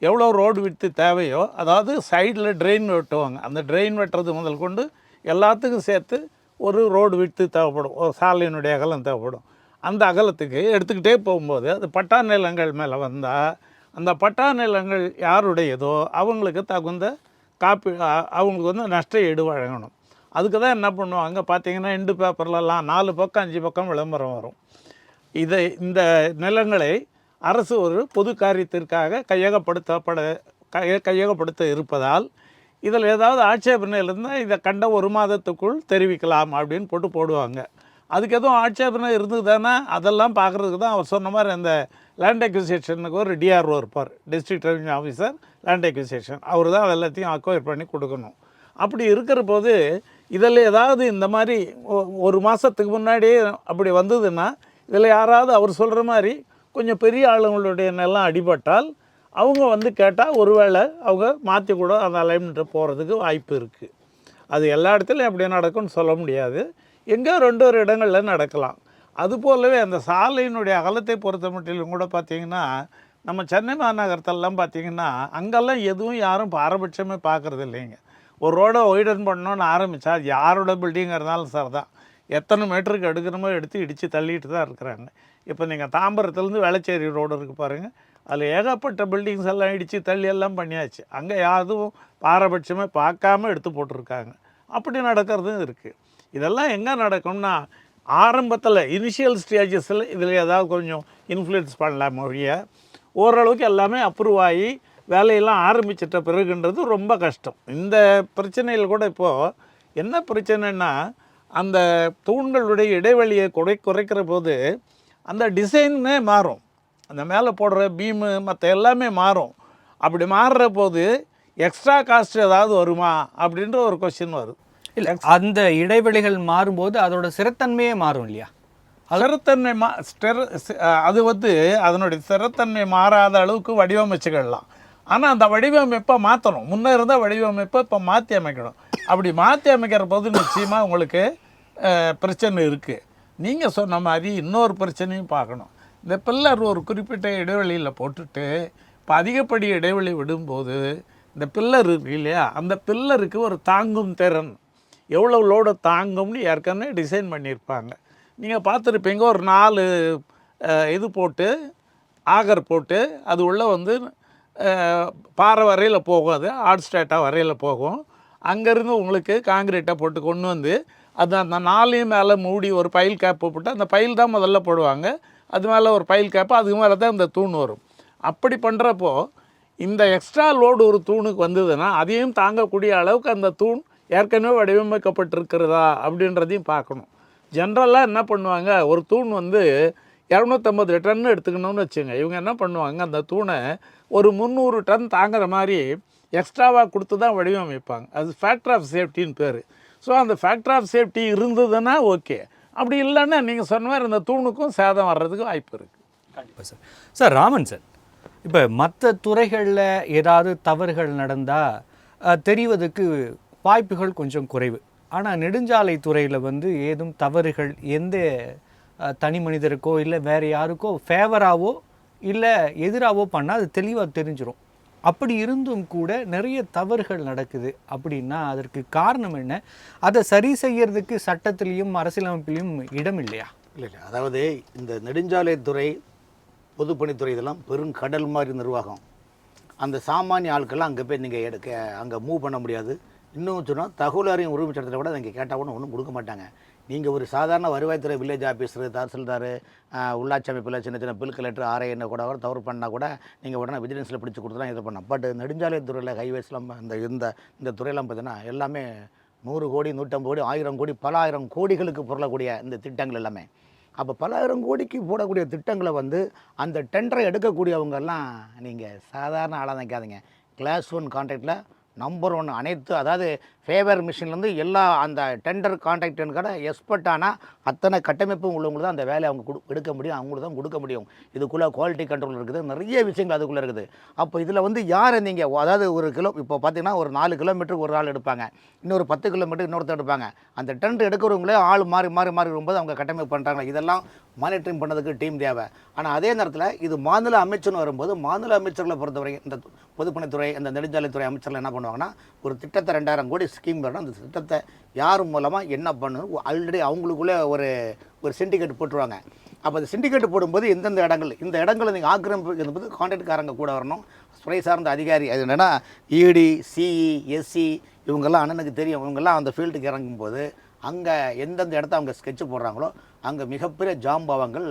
எவ்வளோ ரோடு விட்டு தேவையோ, அதாவது சைடில் ட்ரெயின் வெட்டுவாங்க, அந்த ட்ரெயின் வெட்டுறது முதல் கொண்டு எல்லாத்துக்கும் சேர்த்து ஒரு ரோடு விட்டு தேவைப்படும், ஒரு சாலையினுடைய அகலம் தேவைப்படும். அந்த அகலத்துக்கு எடுத்துக்கிட்டே போகும்போது அது பட்டா நிலங்கள் மேலே வந்தால் அந்த பட்டா நிலங்கள் யாருடையதோ அவங்களுக்கு தகுந்த அவங்களுக்கு வந்து நஷ்ட ஈடு வழங்கணும். அதுக்கு தான் என்ன பண்ணுவாங்க பார்த்தீங்கன்னா, இண்டு பேப்பர்லலாம் 4 பக்கம் 5 பக்கம் விளம்பரம் வரும். இந்த நிலங்களை அரசு ஒரு பொது காரியத்திற்காக கையகப்படுத்த இருப்பதால் இதில் ஏதாவது ஆட்சேபனை இருந்தால் இதை கண்ட 1 மாதத்துக்குள் தெரிவிக்கலாம் அப்படின்னு போடுவாங்க. அதுக்கு எதுவும் ஆட்சேபனை இருந்ததுன்னா அதெல்லாம் பார்க்குறதுக்கு தான் அவர் சொன்ன மாதிரி அந்த லேண்ட் அக்விசிஷனுக்கு ஒரு டிஆர்ஓ இருப்பார், district revenue officer land acquisition. அவர் தான் எல்லாத்தையும் அக்வயர் பண்ணி கொடுக்கணும். அப்படி இருக்கிற போது இதில் ஏதாவது இந்த மாதிரி 1 மாதத்துக்கு முன்னாடியே அப்படி வந்ததுன்னா இதில் யாராவது அவர் சொல்கிற மாதிரி கொஞ்சம் பெரிய ஆளுங்களுடைய நிலம் அடிபட்டால் அவங்க வந்து கேட்டால் ஒருவேளை அவங்க மாற்றி கூட அந்த அலைன்மெண்ட்டை போகிறதுக்கு வாய்ப்பு இருக்குது. அது எல்லா இடத்துலையும் எப்படி நடக்கும்னு சொல்ல முடியாது. எங்கேயோ 2 இடங்களில் நடக்கலாம். அதுபோலவே அந்த சாலையினுடைய அகலத்தை பொறுத்த மட்டிலும் கூட பார்த்திங்கன்னா, நம்ம சென்னை மாநகரத்திலலாம் பார்த்திங்கன்னா அங்கெல்லாம் எதுவும் யாரும் பாரபட்சமே பார்க்குறது இல்லைங்க. ஒரு ரோடை ஒய்டன் பண்ணணுன்னு ஆரம்பித்தா அது யாரோட பில்டிங் இருந்தாலும் சார் தான், எத்தனை மீட்டருக்கு எடுக்கணுமோ எடுத்து இடித்து தள்ளிட்டு தான் இருக்கிறாங்க. இப்போ நீங்கள் தாம்பரத்துலேருந்து வேளச்சேரி ரோடு இருக்குது பாருங்கள், அதில் ஏகப்பட்ட பில்டிங்ஸ் எல்லாம் இடித்து தள்ளி எல்லாம் பண்ணியாச்சு. அங்கே யாரும் பாரபட்சமே பார்க்காம எடுத்து போட்டிருக்காங்க. அப்படி நடக்கிறதும் இருக்குது. இதெல்லாம் எங்கே நடக்கும்னா ஆரம்பத்தில் இனிஷியல் ஸ்டேஜஸில் இதில் ஏதாவது கொஞ்சம் இன்ஃப்ளூயன்ஸ் பண்ணலாம் மொழியை, ஓரளவுக்கு எல்லாமே அப்ரூவ் ஆகி வேலையெல்லாம் ஆரம்பிச்சிட்ட பிறகுன்றது ரொம்ப கஷ்டம். இந்த பிரச்சனையில் கூட இப்போது என்ன பிரச்சனைன்னா, அந்த தூண்களுடைய இடைவெளியை குறைக்கிற போது அந்த டிசைனே மாறும். அந்த மேலே போடுற பீமு மற்ற எல்லாமே மாறும். அப்படி மாறுற போது எக்ஸ்ட்ரா காஸ்ட் ஏதாவது வருமா அப்படின்ற ஒரு கொஸ்டின் வரும். இல்லை, அந்த இடைவெளிகள் மாறும்போது அதோட சிறத்தன்மையே மாறும் இல்லையா? சிறத்தன்மை அது வந்து அதனுடைய சிறத்தன்மை மாறாத அளவுக்கு வடிவமைச்சுக்கலாம். ஆனால் அந்த வடிவமைப்பை மாற்றணும். முன்னே இருந்தால் வடிவமைப்பை இப்போ மாற்றி அமைக்கணும். அப்படி மாற்றி அமைக்கிற போது நிச்சயமாக உங்களுக்கு பிரச்சனை இருக்குது. நீங்கள் சொன்ன மாதிரி இன்னொரு பிரச்சனையும் பார்க்கணும். இந்த பில்லர் ஒரு குறிப்பிட்ட இடைவெளியில் போட்டுட்டு இப்போ அதிகப்படி இடைவெளி விடும்போது இந்த பில்லர் இருக்கு இல்லையா, அந்த பில்லருக்கு ஒரு தாங்கும் திறன், எவ்வளோ லோடை தாங்கும்னு ஏற்கனவே டிசைன் பண்ணியிருப்பாங்க. நீங்கள் பார்த்துருப்பீங்க, ஒரு 4 இது போட்டு ஆகர் போட்டு அது உள்ளே வந்து பாறை வரையில் போகும், அது ஹாட் ஸ்டேட்டாக வரையில் போகும். அங்கேருந்து உங்களுக்கு காங்கிரீட்டை போட்டு கொண்டு வந்து அது அந்த 4 மேலே மூடி ஒரு பைல் கேப்பு போட்டு, அந்த பைல் தான் முதல்ல போடுவாங்க, அது மேலே ஒரு பைல் கேப்பு, அதுக்கு மேலே தான் இந்த தூண் வரும். அப்படி பண்ணுறப்போ இந்த எக்ஸ்ட்ரா லோடு ஒரு தூணுக்கு வந்ததுன்னா அதையும் தாங்கக்கூடிய அளவுக்கு அந்த தூண் ஏற்கனவே வடிவமைக்கப்பட்டிருக்கிறதா அப்படின்றதையும் பார்க்கணும். ஜென்ரலாக என்ன பண்ணுவாங்க, ஒரு தூண் வந்து 250 டன் எடுத்துக்கணும்னு வச்சுங்க. இவங்க என்ன பண்ணுவாங்க, அந்த தூணை ஒரு 300 டன் தாங்குற மாதிரி எக்ஸ்ட்ராவாக கொடுத்து தான் வடிவமைப்பாங்க. அது ஃபேக்டர் ஆஃப் சேஃப்டின்னு பேர். ஸோ அந்த ஃபேக்டர் ஆஃப் சேஃப்டி இருந்ததுன்னா ஓகே, அப்படி இல்லைன்னா நீங்கள் சொன்ன மாதிரி அந்த தூணுக்கும் சேதம் வர்றதுக்கு வாய்ப்பு இருக்குது. கண்டிப்பாக சார். சார் ராமன் சார், இப்போ மற்ற துறைகளில் ஏதாவது தவறுகள் நடந்தால் தெரிவதுக்கு வாய்ப்புகள் கொஞ்சம் குறைவு. ஆனால் நெடுஞ்சாலை துறையில் வந்து ஏதும் தவறுகள் எந்த தனி மனிதருக்கோ இல்லை வேறு யாருக்கோ ஃபேவராகவோ இல்லை எதிராகவோ பண்ணால் அது தெளிவாக தெரிஞ்சிடும். அப்படி இருந்தும் கூட நிறைய தவறுகள் நடக்குது அப்படின்னா அதற்கு காரணம் என்ன? அதை சரி செய்யறதுக்கு சட்டத்திலையும் அரசியலமைப்பிலையும் இடம் இல்லையா? இல்லை, அதாவது இந்த நெடுஞ்சாலைத்துறை, பொதுப்பணித்துறை இதெல்லாம் பெரும் கடல் மாதிரி நிர்வாகம். அந்த சாமானிய ஆட்கள்லாம் அங்கே போய் நீங்கள் அங்கே மூவ் பண்ண முடியாது. இன்னும் சொன்னால் தகவல் அறியும் உரிமை சட்டத்தில் கூட நீங்கள் கேட்டால் கூட ஒன்றும் கொடுக்க மாட்டாங்க. நீங்கள் ஒரு சாதாரண வருவாய்த்துறை வில்லேஜ் ஆஃபீஸரு, தாசில்தார், உள்ளாட்சி அமைப்பில் சின்ன சின்ன பில் கலெக்டர், ஆர்ஐ கூட தவறு பண்ணால் கூட நீங்கள் உடனே விஜிலன்ஸில் பிடிச்சி கொடுத்துலாம் இதை பண்ணலாம். பட் நெடுஞ்சாலைத்துறையில் ஹைவேஸ்லாம் இந்த துறையெல்லாம் பார்த்தீங்கன்னா எல்லாமே 100 கோடி 150 கோடி 1000 கோடி பல ஆயிரம் கோடிகளுக்கு பொருளக்கூடிய இந்த திட்டங்கள் எல்லாமே. அப்போ பல ஆயிரம் கோடிக்கு போடக்கூடிய திட்டங்களை வந்து அந்த டெண்டரை எடுக்கக்கூடியவங்கெல்லாம் நீங்கள் சாதாரண ஆளாக நினைக்காதீங்க. கிளாஸ் 1 கான்ட்ராக்டில் நம்பர் 1 அனைத்து, அதாவது ஃபேவர் மிஷின்லேருந்து எல்லா அந்த டெண்டர் கான்ட்ராக்டுன்னு கடை எக்ஸ்பர்ட் ஆனால் அத்தனை கட்டமைப்பும் உள்ளவங்களுக்கு தான் அந்த வேலையை அவங்க எடுக்க முடியும், அவங்களுக்கு தான் கொடுக்க முடியும். இதுக்குள்ளே குவாலிட்டி கண்ட்ரோல் இருக்குது, நிறைய விஷயங்கள் அதுக்குள்ளே இருக்குது. அப்போ இதில் வந்து யாரை நீங்கள், அதாவது ஒரு இப்போ பார்த்தீங்கன்னா ஒரு 4 கிலோமீட்டருக்கு ஒரு ஆள் எடுப்பாங்க, இன்னொரு 10 கிலோமீட்டருக்கு இன்னொருத்தர் எடுப்பாங்க. அந்த டெண்டர் எடுக்கிறவங்களே ஆள் மாறி மாறி மாறி வரும்போது அவங்க கட்டமைப்பு பண்ணுறாங்க. இதெல்லாம் மானிட்டரிங் பண்ணதுக்கு டீம் தேவை. ஆனால் அதே நேரத்தில் இது மாநில அமைச்சர்னு வரும்போது மாநில அமைச்சர்களை பொறுத்தவரைக்கும் இந்த பொதுப்பணித்துறை, இந்த நெடுஞ்சாலைத்துறை அமைச்சர்கள் என்ன பண்ணுவாங்கன்னா, ஒரு திட்டத்தை 2000 கோடி ஸ்கீம் வரணும், அந்த திட்டத்தை யார் மூலமாக என்ன பண்ணணும் ஆல்ரெடி அவங்களுக்குள்ளே ஒரு சிண்டிகேட் போட்டுருவாங்க. அப்போ அந்த சிண்டிகேட் போடும்போது எந்தெந்த இடங்கள், இந்த இடங்களை நீங்கள் ஆக்கிரமிப்பு என்பது கான்ட்ராக்ட்காரங்க கூட வரணும், துறை சார்ந்த அதிகாரி. அது என்னென்னா இடி, சிஇ, எஸ்சி இவங்கெல்லாம் அண்ணனுக்கு தெரியும். இவங்கெல்லாம் அந்த ஃபீல்டுக்கு இறங்கும்போது அங்கே எந்தெந்த இடத்த அவங்க ஸ்கெட்சு போடுறாங்களோ அங்கே மிகப்பெரிய ஜாம்பவங்கள்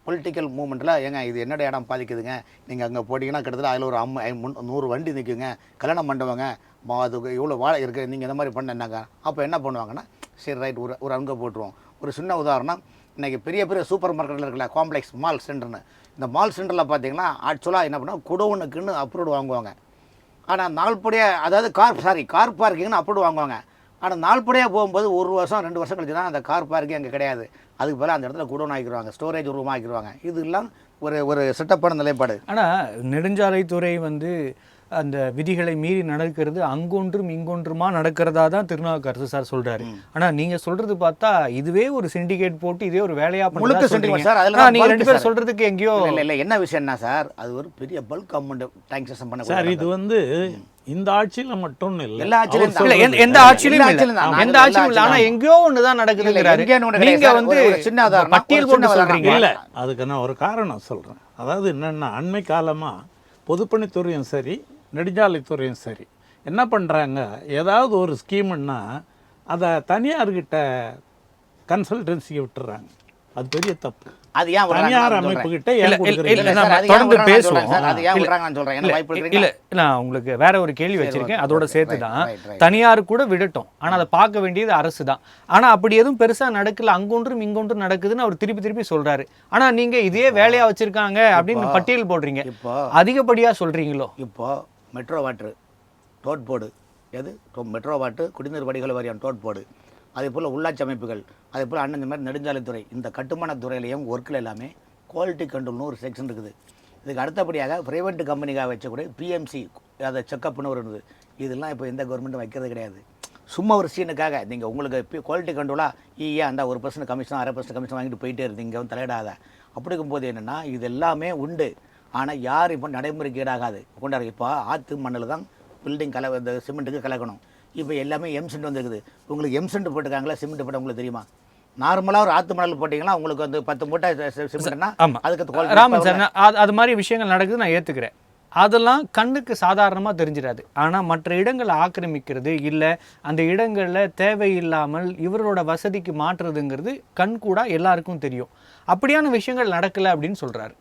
பொலிட்டிக்கல் மூமெண்ட்டில், ஏங்க இது என்னோட இடம் பாதிக்குதுங்க, நீங்கள் அங்கே போட்டிங்கன்னா கிட்டத்தட்ட அதில் ஒரு 100 வண்டி நிற்குங்க, கல்யாண மண்டபங்க, அதுக்கு இவ்வளோ வாழை இருக்குது, நீங்கள் இந்த மாதிரி பண்ணாங்க. அப்போ என்ன பண்ணுவாங்கன்னா, சரி ரைட் ஒரு அங்கே போட்டுருவோம். ஒரு சின்ன உதாரணம், இன்றைக்கி பெரிய பெரிய சூப்பர் மார்க்கெட்டில் இருக்கல காம்ப்ளெக்ஸ் மால் சென்டர்னு, இந்த மால் சென்டரில் பார்த்தீங்கன்னா ஆக்சுவலாக என்ன பண்ணால் குடோனுக்குன்னு அப்ரூவ்டு வாங்குவாங்க. ஆனால் நாள்படியாக, அதாவது கார் பார்க்கிங்னு அப்ரூவ்டு வாங்குவாங்க. ஆனால் நாள்படியாக போகும்போது 1 வருஷம் 2 வருஷம் கழிச்சு தான் அந்த கார் பார்க்கிங் அங்கே கிடையாது. அதுக்கு பதிலாக அந்த இடத்துல குடோன் ஆக்கிடுவாங்க, ஸ்டோரேஜ் ரூம் ஆக்கிடுவாங்க. இதெல்லாம் ஒரு செட்டப்பான நிலைப்பாடு. ஆனால் நெடுஞ்சாலைத்துறை வந்து அந்த விதிகளை மீறி நடக்கிறது அங்கொன்றும் இங்கொன்றுமா நடக்கிறதா தான் திருநாவுக்கரசு சார் சொல்றாரு. ஆனா நீங்க சொல்றது பார்த்தா இதுவே ஒரு சிண்டிகேட் போட்டு இதே ஒரு வேலையா முழுக்க சிண்டிகேட் சார். அதெல்லாம் நீங்க 2 பேர் சொல்றதுக்கு எங்கேயோ இல்லை என்ன விஷயம்னா சார், அது ஒரு பெரிய பல்க் அமௌண்ட் டாக்ஸேஷன் பண்ண சார். இது வந்து இந்த ஆட்சியில் மட்டும் இல்லை, எல்லா ஆட்சியிலும் எந்த ஆட்சியிலும் எந்த ஆட்சியும் இல்லை. ஆனா எங்கேயோ ஒண்ணுதான் நடக்குதுங்கிறாரு. நீங்க வந்து சின்ன பட்டியல் போட்டு சொல்றீங்க. இல்லை, அதுக்கு நான் ஒரு காரணம் சொல்றேன். அதாவது என்னன்னா, அண்மை காலமா பொதுப்பணித்துறையும் சரி நெடுஞ்சாலைத்துறையும் சரி என்ன பண்ணுறாங்க, ஏதாவது ஒரு ஸ்கீமுன்னா அதை தனியார்கிட்ட கன்சல்டன்சிக்கு விட்டுறாங்க. அது பெரிய தப்பு. அது ஏன் தனியார் அமைப்புகிட்ட தொடர்ந்து பேசுவோம். இல்ல நான் உங்களுக்கு வேற ஒரு கேள்வி வச்சிருக்கேன், அதோட சேர்த்து தான். தனியார் கூட விடட்டும், ஆனா அதை பார்க்க வேண்டியது அரசு தான். ஆனா அப்படி எதுவும் பெருசா நடக்கல, அங்கொன்றும் இங்கொன்றும் நடக்குதுன்னு அவர் திருப்பி சொல்றாரு. ஆனா நீங்க இதே வேலையா வச்சிருக்காங்க அப்படின்னு பட்டியல் போடுறீங்க, அதிகப்படியா சொல்றீங்களோ? இப்போ மெட்ரோ வாட்ரு டோட் போர்டு, எது மெட்ரோ வாட்ரு குடிநீர் வடிகால் வாரியம் டோட் போர்டு, அதே போல் உள்ளாட்சி அமைப்புகள், அதே போல் அண்ணன் இந்த மாதிரி நெடுஞ்சாலைத்துறை, இந்த கட்டுமான துறையிலையும் ஒர்க்கில் எல்லாமே குவாலிட்டி கண்ட்ரோல்னு ஒரு செக்ஷன் இருக்குது. இதுக்கு அடுத்தபடியாக ப்ரைவேட் கம்பெனிக்காக வச்சக்கூடிய பிஎம்சி அதை செக்கப்னு ஒரு இருக்குது. இதெல்லாம் இப்போ எந்த கவர்மெண்ட்டும் வைக்கிறது கிடையாது. சும்மா ஒரு சீனுக்காக நீங்கள் உங்களுக்கு குவாலிட்டி கண்ட்ரோலாக அந்த 1% கமிஷன் 1/2% கமிஷன் வாங்கிட்டு போயிட்டே இருக்குது, இங்கே வந்து தலையிடாத. அப்படி இருக்கும்போது என்னென்னா இது எல்லாமே உண்டு. ஆனால் யார் இப்போ நடைமுறைக்கு ஈடாகாது கொண்டாரு. இப்போ ஆற்று மண்ணில் தான் பில்டிங் இந்த சிமெண்ட்டுக்கு கலக்கணும். இப்போ எல்லாமே எம்சென்ட் வந்துருக்குது. உங்களுக்கு எம்சென்ட் போட்டுருக்காங்களா, சிமெண்ட் போட்ட உங்களுக்கு தெரியுமா? நார்மலாக ஒரு ஆற்று மணல் போட்டிங்கன்னா உங்களுக்கு வந்து 10 மூட்டை சிமெண்ட்னா அதுக்கு ராமன் சார், அது மாதிரி விஷயங்கள் நடக்குது, நான் ஏற்றுக்கிறேன். அதெல்லாம் கண்ணுக்கு சாதாரணமாக தெரிஞ்சிடாது. ஆனால் மற்ற இடங்களை ஆக்கிரமிக்கிறது இல்லை, அந்த இடங்களில் தேவையில்லாமல் இவரோட வசதிக்கு மாற்றுறதுங்கிறது கண்கூட எல்லாருக்கும் தெரியும். அப்படியான விஷயங்கள் நடக்கலை அப்படின்னு சொல்கிறாரு.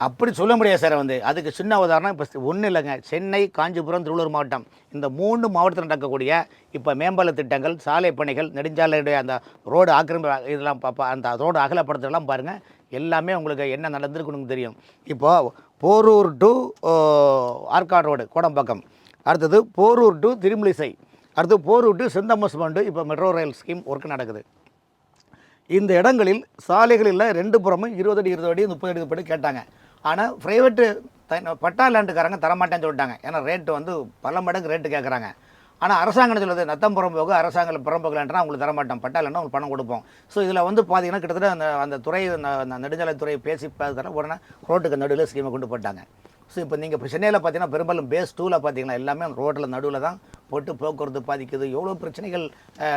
அப்படி சொல்ல முடியாது சார். வந்து அதுக்கு சின்ன உதாரணம் இப்போ ஒன்றும் இல்லைங்க, சென்னை, காஞ்சிபுரம், திருவள்ளூர் மாவட்டம், இந்த 3 மாவட்டத்தில் நடக்கக்கூடிய இப்போ மேம்பால திட்டங்கள், சாலை பணிகள், நெடுஞ்சாலையுடைய அந்த ரோடு ஆக்கிரமிப்பு இதெல்லாம் அந்த ரோடு அகலப்படுத்துறதெல்லாம் பாருங்கள், எல்லாமே உங்களுக்கு என்ன நடந்திருக்குன்னு தெரியும். இப்போது போரூர் டு ஆற்காடு ரோடு கோடம்பாக்கம், அடுத்தது போரூர் டு திருமலிசை, அடுத்து போரூர் டு செந்தமஸ்மண்டு இப்போ மெட்ரோ ரயில் ஸ்கீம் ஒர்க் நடக்குது. இந்த இடங்களில் சாலைகளில் 2 புறமும் 20 அடி 20 அடி 30 அடி படி கேட்டாங்க. ஆனால் ப்ரைவேட்டு பட்டா லேண்டுக்காரங்க தரமாட்டேன்னு சொல்லிட்டாங்க. ஏன்னா ரேட்டு வந்து பல மடங்கு ரேட்டு கேட்குறாங்க. ஆனால் அரசாங்கம் சொல்லுது, நத்தம் புறம்போக்கு அரசாங்கம் புறம்போக்கு லேண்டா உங்களுக்கு தரமாட்டோம், பட்டா லேண்டா உங்களுக்கு பணம் கொடுப்போம். ஸோ இதில் வந்து பார்த்தீங்கன்னா கிட்டத்தட்ட அந்த துறை நெடுஞ்சாலைத்துறையை பேசி தர உடனே ரோட்டுக்கு நடுவில் ஸ்கீமை கொண்டு போட்டாங்க. ஸோ இப்போ நீங்கள் இப்போ சென்னையில் பார்த்தீங்கன்னா பெரும்பாலும் பேஸ் 2ல் பார்த்தீங்கன்னா எல்லாமே ரோட்டில் நடுவில் தான் போட்டு போக்குவரத்து பாதிக்குது, எவ்வளோ பிரச்சனைகள்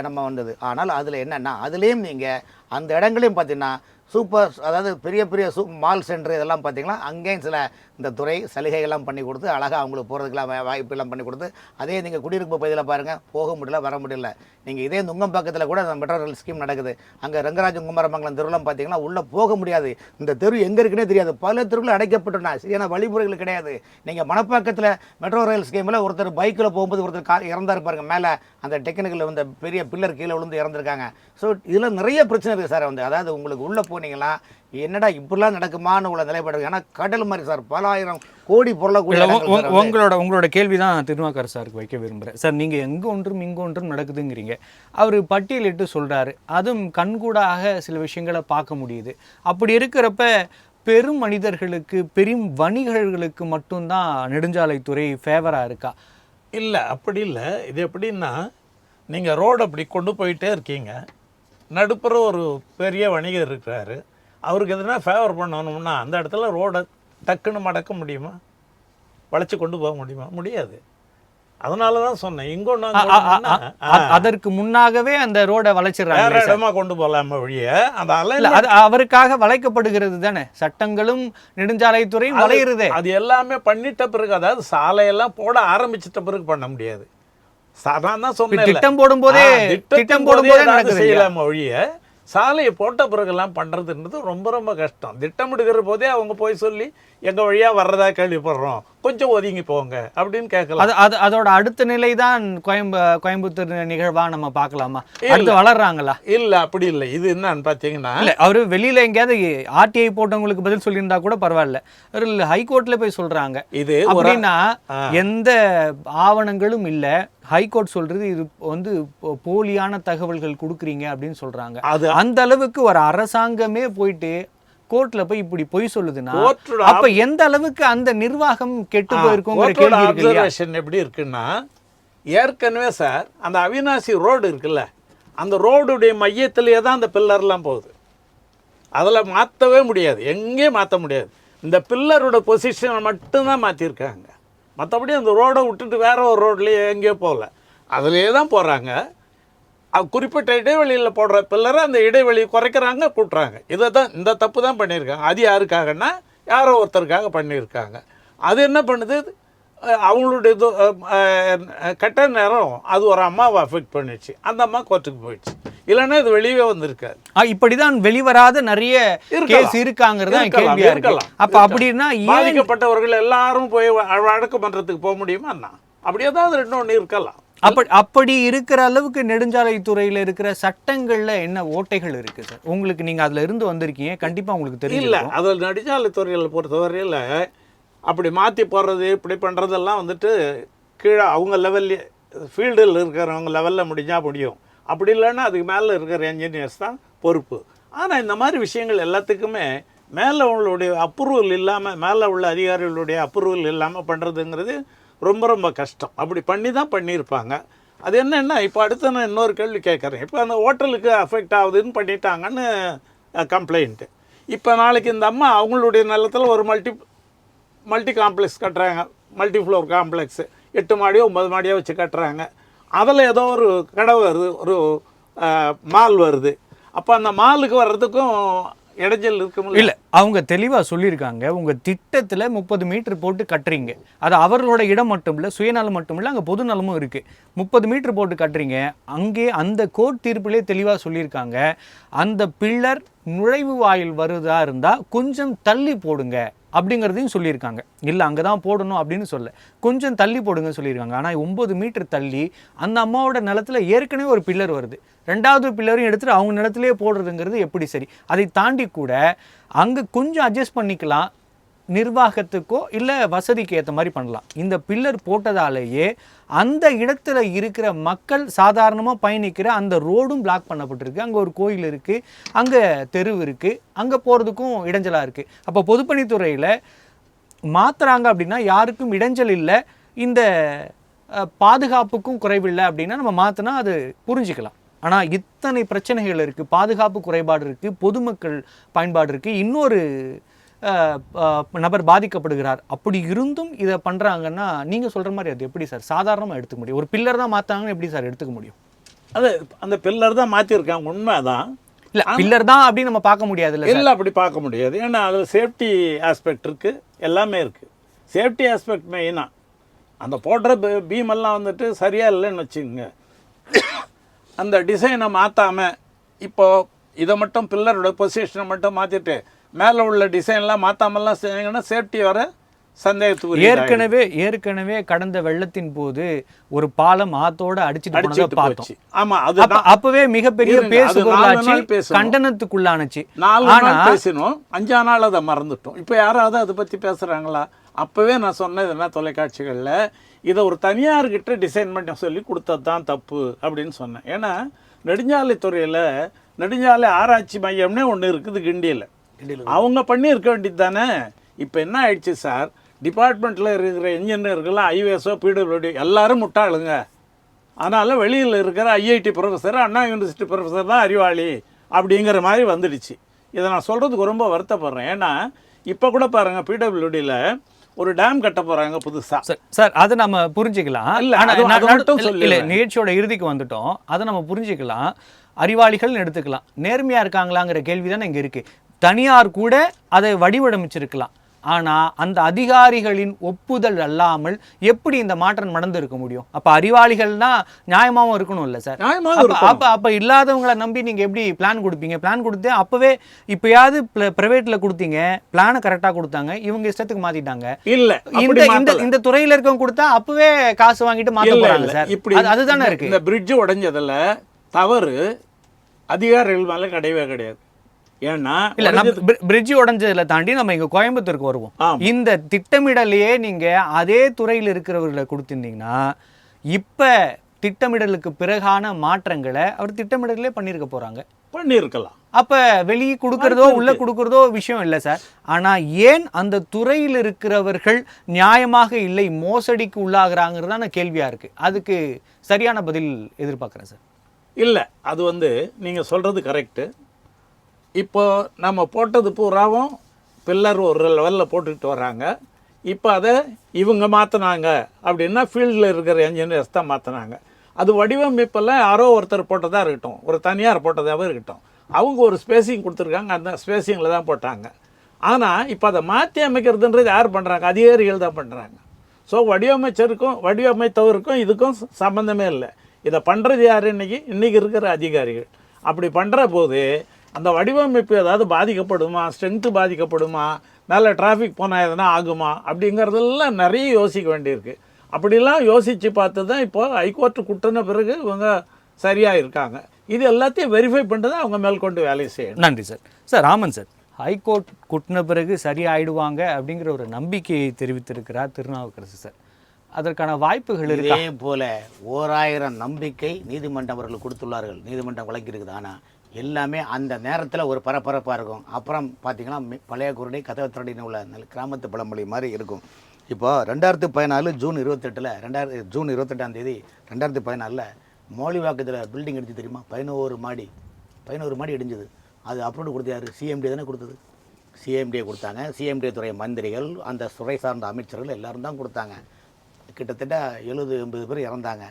நம்ம வந்தது. ஆனால் அதில் என்னென்னா அதுலேயும் நீங்கள் அந்த இடங்களையும் பார்த்தீங்கன்னா சூப்பர், அதாவது பெரிய பெரிய மால் சென்டர் இதெல்லாம் பார்த்தீங்கன்னா அங்கேயும் சில இந்த துறை சலுகைகள்லாம் பண்ணி கொடுத்து அழகாக அவங்களுக்கு போகிறதுக்கெல்லாம் வாய்ப்பெல்லாம் பண்ணி கொடுத்து, அதே நீங்கள் குடியிருப்பு பகுதியில் பாருங்கள், போக முடியல வர முடியல. நீங்கள் இதே நுங்கம்பாக்கத்தில் கூட அந்த மெட்ரோ ரயில் ஸ்கீம் நடக்குது. அங்கே ரங்கராஜன் குமாரமங்கலம் தெருலாம் பார்த்தீங்கன்னா உள்ளே போக முடியாது, இந்த தெரு எங்கே இருக்குன்னே தெரியாது, பல தெருவில் அடைக்கப்பட்டுனா சரியான வழிமுறைகள் கிடையாது. நீங்கள் மணப்பாக்கத்தில் மெட்ரோ ரயில் ஸ்கீமில் ஒருத்தர் பைக்கில் போகும்போது ஒருத்தர் இறந்தாரு பாருங்க, மேலே அந்த டெக்னிக்கல் வந்து பெரிய பில்லர் கீழே விழுந்து இறந்துருக்காங்க. ஸோ இதில் நிறைய பிரச்சனை இருக்குது சார். வந்து அதாவது உங்களுக்கு உள்ளே போனீங்கன்னா என்னடா இப்படிலாம் நடக்குமான்னு உள்ள நிலைப்பாடு. ஏன்னா கடல் மாதிரி சார், பல ஆயிரம் கோடி பொருளை. உங்களோட கேள்வி தான் திருநாவுக்கரசு சாருக்கு வைக்க விரும்புகிறேன் சார். நீங்கள் எங்கே ஒன்றும் இங்கே ஒன்றும் நடக்குதுங்கிறீங்க, அவர் பட்டியலிட்டு சொல்கிறாரு, அதுவும் கண்கூடாக சில விஷயங்களை பார்க்க முடியுது. அப்படி இருக்கிறப்ப பெரும் மனிதர்களுக்கு பெரும் வணிகர்களுக்கு மட்டும்தான் நெடுஞ்சாலைத்துறை ஃபேவராக இருக்கா? இல்லை, அப்படி இல்லை. இது எப்படின்னா, நீங்கள் ரோடு அப்படி கொண்டு போயிட்டே இருக்கீங்க, நடுப்புற ஒரு பெரிய வணிகர் இருக்கிறாரு, அவருக்கு எதுனா ஃபேவர் பண்ணணும்னா அந்த இடத்துல ரோடை டக்குன்னு மடக்க முடியுமா? வளைச்சி கொண்டு போக முடியுமா? முடியாது. அதனால தான் சொன்னேன் இங்கொன்று அதற்கு முன்னாகவே அந்த ரோடை வேற வளைச்சிடுறாங்க. இடமா கொண்டு போகலாம வழிய அந்த இல்ல, அது அவருக்காக வளைக்கப்படுகிறது தானே, சட்டங்களும் நெடுஞ்சாலைத்துறையும் வளையுறதே. அது எல்லாமே பண்ணிட்ட பிறகு, அதாவது சாலையெல்லாம் போட ஆரம்பிச்சிட்ட பிறகு பண்ண முடியாது. நான் தான் சொன்னேன், திட்டம் போடும்போதே நடக்குது செய்யலாம ஒழிய சாலையை போட்ட பிறகுலாம் பண்ணுறதுன்றது ரொம்ப ரொம்ப கஷ்டம். திட்டமிடுகிற போதே அவங்க போய் சொல்லி எங்கள் வழியாக வர்றதா கேள்விப்படுறோம், கொஞ்சம் ஒதுங்கி போங்க அப்படின்னு கேட்கலாம். அது அதோட அடுத்த நிலை தான் கோயம்புத்தூர் நிகழ்வா நம்ம பார்க்கலாமா? அடுத்து வளர்றாங்களா? இல்லை, அப்படி இல்லை. இது என்னன்னு பார்த்தீங்கன்னா, இல்லை, அவரு வெளியில எங்கேயாவது ஆர்டிஐ போட்டவங்களுக்கு பதில் சொல்லியிருந்தா கூட பரவாயில்ல, ஒரு ஹைகோர்ட்ல போய் சொல்றாங்க. இது அப்படின்னா எந்த ஆவணங்களும் இல்லை, ஹைகோர்ட் சொல்றது இது வந்து போலியான தகவல்கள் கொடுக்குறீங்க அப்படின்னு சொல்றாங்க. அந்த அளவுக்கு ஒரு அரசாங்கமே போயிட்டு கோர்ட்ல போய் இப்படி பொய் சொல்லுதுன்னா அப்ப எந்த அளவுக்கு அந்த நிர்வாகம் கெட்டு போயிருக்குங்கிற கேள்வி இருக்கு இல்லையா? எப்படி இருக்குன்னா, ஏற்கனவே சார் அந்த அவினாசி ரோடு இருக்குல்ல, அந்த ரோடுடைய மையத்திலேயே தான் அந்த பில்லர்லாம் போகுது. அதில் மாற்றவே முடியாது, எங்கேயும் மாற்ற முடியாது. இந்த பில்லரோட பொசிஷனை மட்டும்தான் மாற்றிருக்காங்க. மற்றபடி அந்த ரோடை விட்டுட்டு வேற ஒரு ரோட்லேயே எங்கேயோ போகல, அதிலே தான் போகிறாங்க. குறிப்பிட்ட இடைவெளியில் போடுற பில்லரை அந்த இடைவெளியை குறைக்கிறாங்க, கூட்டுறாங்க. இதை தான், இந்த தப்பு தான் பண்ணியிருக்காங்க. அது யாருக்காகன்னா யாரோ ஒருத்தருக்காக பண்ணியிருக்காங்க. அது என்ன பண்ணுது, அவங்களுடைய இது கெட்ட நேரம் அது ஒரு அம்மாவை அஃபெக்ட் பண்ணிடுச்சு. அந்த அம்மா கோர்ட்டுக்கு போயிடுச்சு, இல்லைன்னா இது வெளியே வந்திருக்காரு. இப்படிதான் வெளிவராத நிறைய கேஸ் இருக்காங்கிறதா கேள்வியா இருக்கலாம். அப்ப அப்படின்னா பாதிக்கப்பட்டவர்கள் எல்லாரும் போய் வழக்கு மன்றத்துக்கு போக முடியுமா? அப்படியே தான் அது 2 இருக்கலாம். அப்படி இருக்கிற அளவுக்கு நெடுஞ்சாலைத்துறையில இருக்கிற சட்டங்கள்ல என்ன ஓட்டைகள் இருக்கு சார்? உங்களுக்கு, நீங்க அதுல இருந்து வந்திருக்கீங்க, கண்டிப்பா உங்களுக்கு தெரியும். இல்லை, அதில் நெடுஞ்சாலைத்துறையில் பொறுத்தவரையில் அப்படி மாற்றி போடுறது இப்படி பண்ணுறதெல்லாம் வந்துட்டு கீழே அவங்க லெவல்லே, ஃபீல்டில் இருக்கிறவங்க லெவலில் முடிஞ்சால் முடியும். அப்படி இல்லைன்னா அதுக்கு மேலே இருக்கிற என்ஜினியர்ஸ் தான் பொறுப்பு. ஆனால் இந்த மாதிரி விஷயங்கள் எல்லாத்துக்குமே மேலே உங்களுடைய அப்ரூவல் இல்லாமல், மேலே உள்ள அதிகாரிகளுடைய அப்ரூவல் இல்லாமல் பண்ணுறதுங்கிறது ரொம்ப ரொம்ப கஷ்டம். அப்படி பண்ணி தான் பண்ணியிருப்பாங்க. அது என்னென்னா, இப்போ அடுத்து நான் இன்னொரு கேள்வி கேட்குறேன். இப்போ அந்த ஹோட்டலுக்கு அஃபெக்ட் ஆகுதுன்னு பண்ணிட்டாங்கன்னு கம்ப்ளைண்ட்டு. இப்போ நாளைக்கு இந்த அம்மா அவங்களுடைய நிலத்தில் ஒரு மல்டி காம்ப்ளெக்ஸ் கட்டுறாங்க, மல்டி ஃப்ளோர் காம்ப்ளெக்ஸு, 8 மாடியோ 9 மாடியோ வச்சு கட்டுறாங்க. அதில் ஏதோ ஒரு கடை வருது, ஒரு மால் வருது. அப்போ அந்த மாலுக்கு வர்றதுக்கும் இடைஞ்சல் இருக்கும் இல்லை, அவங்க தெளிவாக சொல்லியிருக்காங்க, உங்கள் திட்டத்தில் 30 மீட்டர் போட்டு கட்டுறீங்க, அது அவர்களோட இடம் மட்டும் இல்லை, சுயநலம் மட்டும் இல்லை, அங்கே பொது நலமும் இருக்குது. 30 மீட்டர் போட்டு கட்டுறீங்க, அங்கே அந்த கோர்ட் தீர்ப்பிலே தெளிவாக சொல்லியிருக்காங்க, அந்த பில்லர் நுழைவு வாயில் வருதா இருந்தால் கொஞ்சம் தள்ளி போடுங்க அப்படிங்கிறதையும் சொல்லியிருக்காங்க. இல்லை அங்கே தான் போடணும் அப்படின்னு சொல்ல, கொஞ்சம் தள்ளி போடுங்க சொல்லியிருக்காங்க. ஆனால் 9 மீட்டர் தள்ளி அந்த அம்மாவோட நிலத்தில் ஏற்கனவே ஒரு பில்லர் வருது, 2வது பில்லரையும் எடுத்துகிட்டு அவங்க நிலத்திலே போடுறதுங்கிறது எப்படி சரி? அதை தாண்டி கூட அங்கே கொஞ்சம் அட்ஜஸ்ட் பண்ணிக்கலாம், நிர்வாகத்துக்கோ இல்லை வசதிக்கு ஏற்ற மாதிரி பண்ணலாம். இந்த பில்லர் போட்டதாலேயே அந்த இடத்துல இருக்கிற மக்கள் சாதாரணமாக பயணிக்கிற அந்த ரோடும் பிளாக் பண்ணப்பட்டிருக்கு. அங்கே ஒரு கோயில் இருக்குது, அங்கே தெரு இருக்குது, அங்கே போகிறதுக்கும் இடைஞ்சலாக இருக்குது. அப்போ பொதுப்பணித்துறையில் மாற்றுறாங்க அப்படின்னா யாருக்கும் இடைஞ்சல் இல்லை, இந்த பாதுகாப்புக்கும் குறைவில்லை அப்படின்னா நம்ம மாற்றினா அது புரிஞ்சிக்கலாம். ஆனால் இத்தனை பிரச்சனைகள் இருக்குது, பாதுகாப்பு குறைபாடு இருக்குது, பொதுமக்கள் பயன்பாடு இருக்குது, இன்னொரு நபர் பாதிக்கப்படுகிறார், அப்படி இருந்தும் இதை பண்ணுறாங்கன்னா நீங்கள் சொல்கிற மாதிரி அது எப்படி சார் சாதாரணமாக எடுத்துக்க முடியும்? ஒரு பில்லர் தான் மாற்றாங்கன்னு எப்படி சார் எடுத்துக்க முடியும்? அது அந்த பில்லர் தான் மாற்றிருக்காங்க, உண்மை தான். இல்லை, பில்லர் தான் அப்படின்னு நம்ம பார்க்க முடியாது. இல்லை, அப்படி பார்க்க முடியாது. ஏன்னா அதில் சேஃப்டி ஆஸ்பெக்ட் இருக்குது, எல்லாமே இருக்குது. சேஃப்டி ஆஸ்பெக்ட் மெயினாக அந்த போடுற பீமெல்லாம் வந்துட்டு சரியாக இல்லைன்னு வச்சுக்கோங்க, அந்த டிசைனை மாற்றாமல் இப்போது இதை மட்டும் பில்லரோட பொசிஷனை மட்டும் மாற்றிட்டு மேலே உள்ள டிசைன்லாம் மாற்றாமல்லாம் செஞ்சீங்கன்னா சேஃப்டி வர சந்தேகத்துக்கு. ஏற்கனவே கடந்த வெள்ளத்தின் போது ஒரு பாலம் ஆத்தோட அடிச்சுட்டு பார்த்தோம். ஆமா, அது அப்பவே மிகப்பெரிய பேசுபொருளாச்சு, கண்டனத்துக்குள்ளானுச்சு. 4 நாள் பேசினோம், 5ஆம் நாள் அதை மறந்துட்டோம். இப்போ யாராவது அதை பற்றி பேசுகிறாங்களா? அப்போவே நான் சொன்னது என்ன, தொலைக்காட்சிகளில் இதை ஒரு தனியார்கிட்ட டிசைன் பண்ணி சொல்லி கொடுத்தது தான் தப்பு அப்படின்னு சொன்னேன். ஏன்னா நெடுஞ்சாலைத்துறையில் நெடுஞ்சாலை ஆராய்ச்சி மையம்னே ஒன்று இருக்குது கிண்டியில், அவங்க பண்ணி இருக்க வேண்டியது தானே. இப்போ என்ன ஆயிடுச்சு சார், டிபார்ட்மெண்ட்டில் இருக்கிற இன்ஜினியர்கள்லாம் ஐவேஸோ பிடபிள்யூடி எல்லாரும் முட்டாளுங்க. அதனால் வெளியில் இருக்கிற ஐஐடி ப்ரொஃபஸர், அண்ணா யூனிவர்சிட்டி ப்ரொஃபஸர் தான் அறிவாளி அப்படிங்கிற மாதிரி வந்துடுச்சு. இதை நான் சொல்கிறதுக்கு ரொம்ப வருத்தப்படுறேன். ஏன்னா இப்போ கூட பாருங்கள், பிடபிள்யூடியில் ஒரு டேம் கட்ட போகிறாங்க புதுசாக. சார் சார் அதை நம்ம புரிஞ்சுக்கலாம். இல்ல, ஆனா அது நான் மட்டும் இல்ல, இல்ல, நிகழ்ச்சியோட இறுதிக்கு வந்துட்டோம். அதை நம்ம புரிஞ்சுக்கலாம். அறிவாளிகள்னு எடுத்துக்கலாம். நேர்மையா இருக்காங்களாங்கிற கேள்வி தானே இங்க இருக்கு. தனியார் கூட அதை வடிவமைச்சிருக்கலாம். ஆனா அந்த அதிகாரிகளின் ஒப்புதல் அல்லாமல் எப்படி இந்த மாற்றம் நடந்திருக்க முடியும்? அப்ப அறிவாளிகள்னா நியாயமாவும் இருக்கணும் இல்ல சார்? நியாயமாக இருக்கும். அப்ப இல்லாதவங்களை நம்பி நீங்க எப்படி பிளான் கொடுப்பீங்க? பிளான் கொடுத்து அப்பவே இப்பயாவது பிரைவேட்ல கொடுத்தீங்க, பிளானை கரெக்டா கொடுத்தாங்க, இவங்க இஷ்டத்துக்கு மாத்திட்டாங்க. இல்லை, இந்த துறையில இருக்கவங்க கொடுத்தா அப்பவே காசு வாங்கிட்டு மாத்த போறாங்க சார். இப்படி அதுதானே இருக்கு. இந்த பிரிட்ஜ் உடைஞ்சதுல தவறு அதிகாரிகள் மேலே கிடையவே கிடையாது. ஏன்னா இல்ல, நம்ம பிரிட்ஜ் உடைஞ்சதுல தாண்டி நம்ம இங்க கோயம்புத்தூருக்கு வருவோம். இந்த திட்டமிடலையே நீங்க அதே துறையில் இருக்கிறவர்களை கொடுத்திருந்தீங்கன்னா இப்ப திட்டமிடலுக்கு பிறகான மாற்றங்களை அவர் திட்டமிடலே பண்ணியிருக்க போறாங்க. பண்ணியிருக்கலாம். அப்ப வெளியே கொடுக்கறதோ உள்ள கொடுக்கறதோ விஷயம் இல்லை சார். ஆனா ஏன் அந்த துறையில் இருக்கிறவர்கள் நியாயமாக இல்லை, மோசடிக்கு உள்ளாகிறாங்கிறதான கேள்வியா இருக்கு. அதுக்கு சரியான பதில் எதிர்பார்க்குறேன் சார். இல்லை, அது நீங்கள் சொல்கிறது கரெக்டு. இப்போ நம்ம போட்டது பூராவும் பில்லர் ஒரு லெவலில் போட்டுக்கிட்டு வராங்க. இப்போ அதை இவங்க மாற்றினாங்க அப்படின்னா ஃபீல்டில் இருக்கிற என்ஜினியர்ஸ் தான் மாற்றினாங்க. அது வடிவமைப்பெல்லாம் யாரோ ஒருத்தர் போட்டதாக இருக்கட்டும், ஒரு தனியார் போட்டதாகவே இருக்கட்டும், அவங்க ஒரு ஸ்பேசிங் கொடுத்துருக்காங்க, அந்த ஸ்பேசிங்கில் தான் போட்டாங்க. ஆனால் இப்போ அதை மாற்றி அமைக்கிறதுன்றது யார் பண்ணுறாங்க? அதிகாரிகள் தான் பண்ணுறாங்க. ஸோ வடிவமைத்தவருக்கும் இதுக்கும் சம்மந்தமே இல்லை. இதை பண்ணுறது யார்? இன்றைக்கி இருக்கிற அதிகாரிகள். அப்படி பண்ணுற போது அந்த வடிவமைப்பு ஏதாவது பாதிக்கப்படுமா, ஸ்ட்ரென்த்து பாதிக்கப்படுமா, மேலே டிராஃபிக் போனால் எதனா ஆகுமா அப்படிங்கிறதெல்லாம் நிறைய யோசிக்க வேண்டியிருக்கு. அப்படிலாம் யோசித்து பார்த்து தான் இப்போ ஹைகோர்ட்டு குட்டின பிறகு இவங்க சரியாக இருக்காங்க. இது எல்லாத்தையும் வெரிஃபை பண்ணுறது அவங்க மேற்கொண்டு வேலையை செய்யணும். நன்றி sir. Sir Raman sir, high court குட்டின பிறகு சரியாயிடுவாங்க அப்படிங்கிற ஒரு நம்பிக்கையை தெரிவித்திருக்கிறார் திருநாவுக்கரசு சார். அதற்கான வாய்ப்புகள் இருக்கு. இதே போல 1000 நம்பிக்கை நீதிமன்றம் அவர்கள் கொடுத்துள்ளார்கள். நீதிமன்றம் வழங்கியிருக்குது. ஆனால் எல்லாமே அந்த நேரத்தில் ஒரு பரபரப்பாக இருக்கும். அப்புறம் பார்த்தீங்கன்னா பழைய குருடை கதவை திரடின்னு உள்ள கிராமத்து பழமொழி மாதிரி இருக்கும். இப்போ 2014 ஜூன் 28 ஜூன் 28ஆம் தேதி 2014 மோலிவாக்கத்தில் பில்டிங் இடிச்சு தெரியுமா? 11 மாடி இடிஞ்சது. அது அப்ரூவ் கொடுத்தாரு சிஎம்டி தானே கொடுத்தது. சிஎம்டியை கொடுத்தாங்க. சிஎம்டி துறை மந்திரிகள், அந்த துறை சார்ந்த அமைச்சர்கள் எல்லாரும் தான் கொடுத்தாங்க. கிட்டத்தட்ட 70-80 பேர் இறந்தாங்க.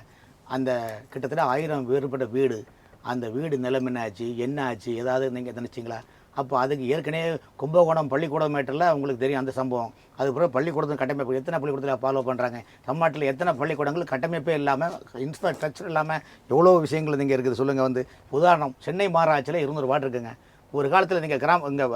அந்த கிட்டத்தட்ட 1000 வேறுபட்ட வீடு, அந்த வீடு நிலம் என்ன ஆச்சு ஏதாவது நீங்கள் நினச்சிங்களா? அப்போ அதுக்கு ஏற்கனவே கும்பகோணம் பள்ளிக்கூடம் மேட்டரில் உங்களுக்கு தெரியும் அந்த சம்பவம். அதுக்கப்புறம் பள்ளிக்கூடத்தில் கட்டமைப்பு எத்தனை பள்ளிக்கூடத்தில் ஃபாலோ பண்ணுறாங்க? தமிழ்நாட்டில் எத்தனை பள்ளிக்கூடங்கள் கட்டமைப்பே இல்லாமல், இன்ஃப்ராஸ்ட்ரக்சர் இல்லாமல் எவ்வளோ விஷயங்கள் நீங்கள் இருக்குது சொல்லுங்கள். உதாரணம், சென்னை மாநகராட்சியில் 200 வார்டு இருக்குங்க. ஒரு காலத்தில் நீங்கள் இங்கே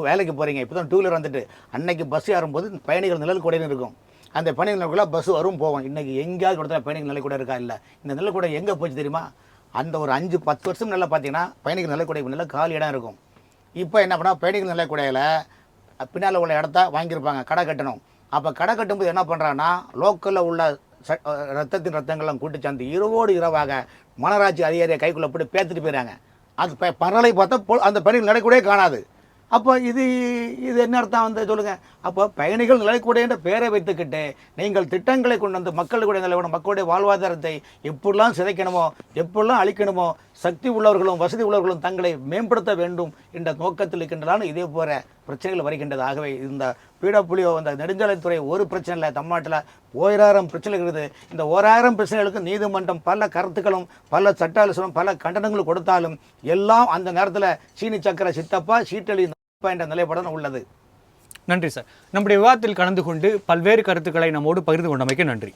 வேலைக்கு போகிறீங்க, இப்போ தான் 2 வீலர் வந்துட்டு, அன்னைக்கு பஸ் ஏறும்போது பயணிகள் நிழல் கூடைன்னு இருக்கும். அந்த பயணிகள் நிழல் கூட பஸ் வரும் போவோம். இன்றைக்கி எங்கேயாவது கொடுத்தா பயணிகள் நிலை கூட இருக்கா? இல்லை. இந்த நிழல் கூட எங்கே போச்சு தெரியுமா? அந்த ஒரு 5-10 வருஷம் நல்லா பார்த்தீங்கன்னா பயணிகள் நிலைக்கூடை நல்லா காலி இடம் இருக்கும். இப்போ என்ன பண்ணால் பயணிகள் நிலைக்கூடையில் பின்னால் உள்ள இடத்த வாங்கியிருப்பாங்க, கடை கட்டணும். அப்போ கடை கட்டும்போது என்ன பண்ணுறாங்கன்னா லோக்கலில் உள்ள ரத்தங்கள்லாம் கூட்டி சேர்ந்து இரவோடு இரவாக மாநகராட்சி அதிகாரியை கைக்குள்ளே போட்டு பேத்துட்டு போயிடறாங்க. அது பரலை பார்த்தா அந்த பயணிகள் நிலைக்கூடையே காணாது. அப்போ இது என்ன அர்த்தம் சொல்லுங்கள். அப்போ பயணிகள் நிலைக்கூடை என்ற பெயரை வைத்துக்கிட்டு நீங்கள் திட்டங்களை கொண்டு வந்து மக்களுடைய நிலையோட மக்களுடைய வாழ்வாதாரத்தை எப்படிலாம் சிதைக்கணுமோ, எப்படிலாம் அழிக்கணுமோ, சக்தி உள்ளவர்களும் வசதி உள்ளவர்களும் தங்களை மேம்படுத்த வேண்டும் என்ற நோக்கத்தில் இருக்கின்றதாலும் இதே போல பிரச்சனைகள் வருகின்றது. ஆகவே இந்த பிடபிள்யூ அந்த நெடுஞ்சாலைத்துறை ஒரு பிரச்சனை இல்லை, தமிழ்நாட்டில் 1000 பிரச்சனைகள் இருக்குது. இந்த 1000 பிரச்சனைகளுக்கு நீதிமன்றம் பல கருத்துக்களும் பல சட்ட ஆலோசனும் பல கண்டனங்களும் கொடுத்தாலும் எல்லாம் அந்த நேரத்தில் சீனி சக்கர சித்தப்பா சீட்டளி என்ற நிலைப்பாடு உள்ளது. நன்றி சார். நம்முடைய விவாதத்தில் கலந்து கொண்டு பல்வேறு கருத்துக்களை நம்மோடு பகிர்ந்து கொண்டமைக்கு நன்றி.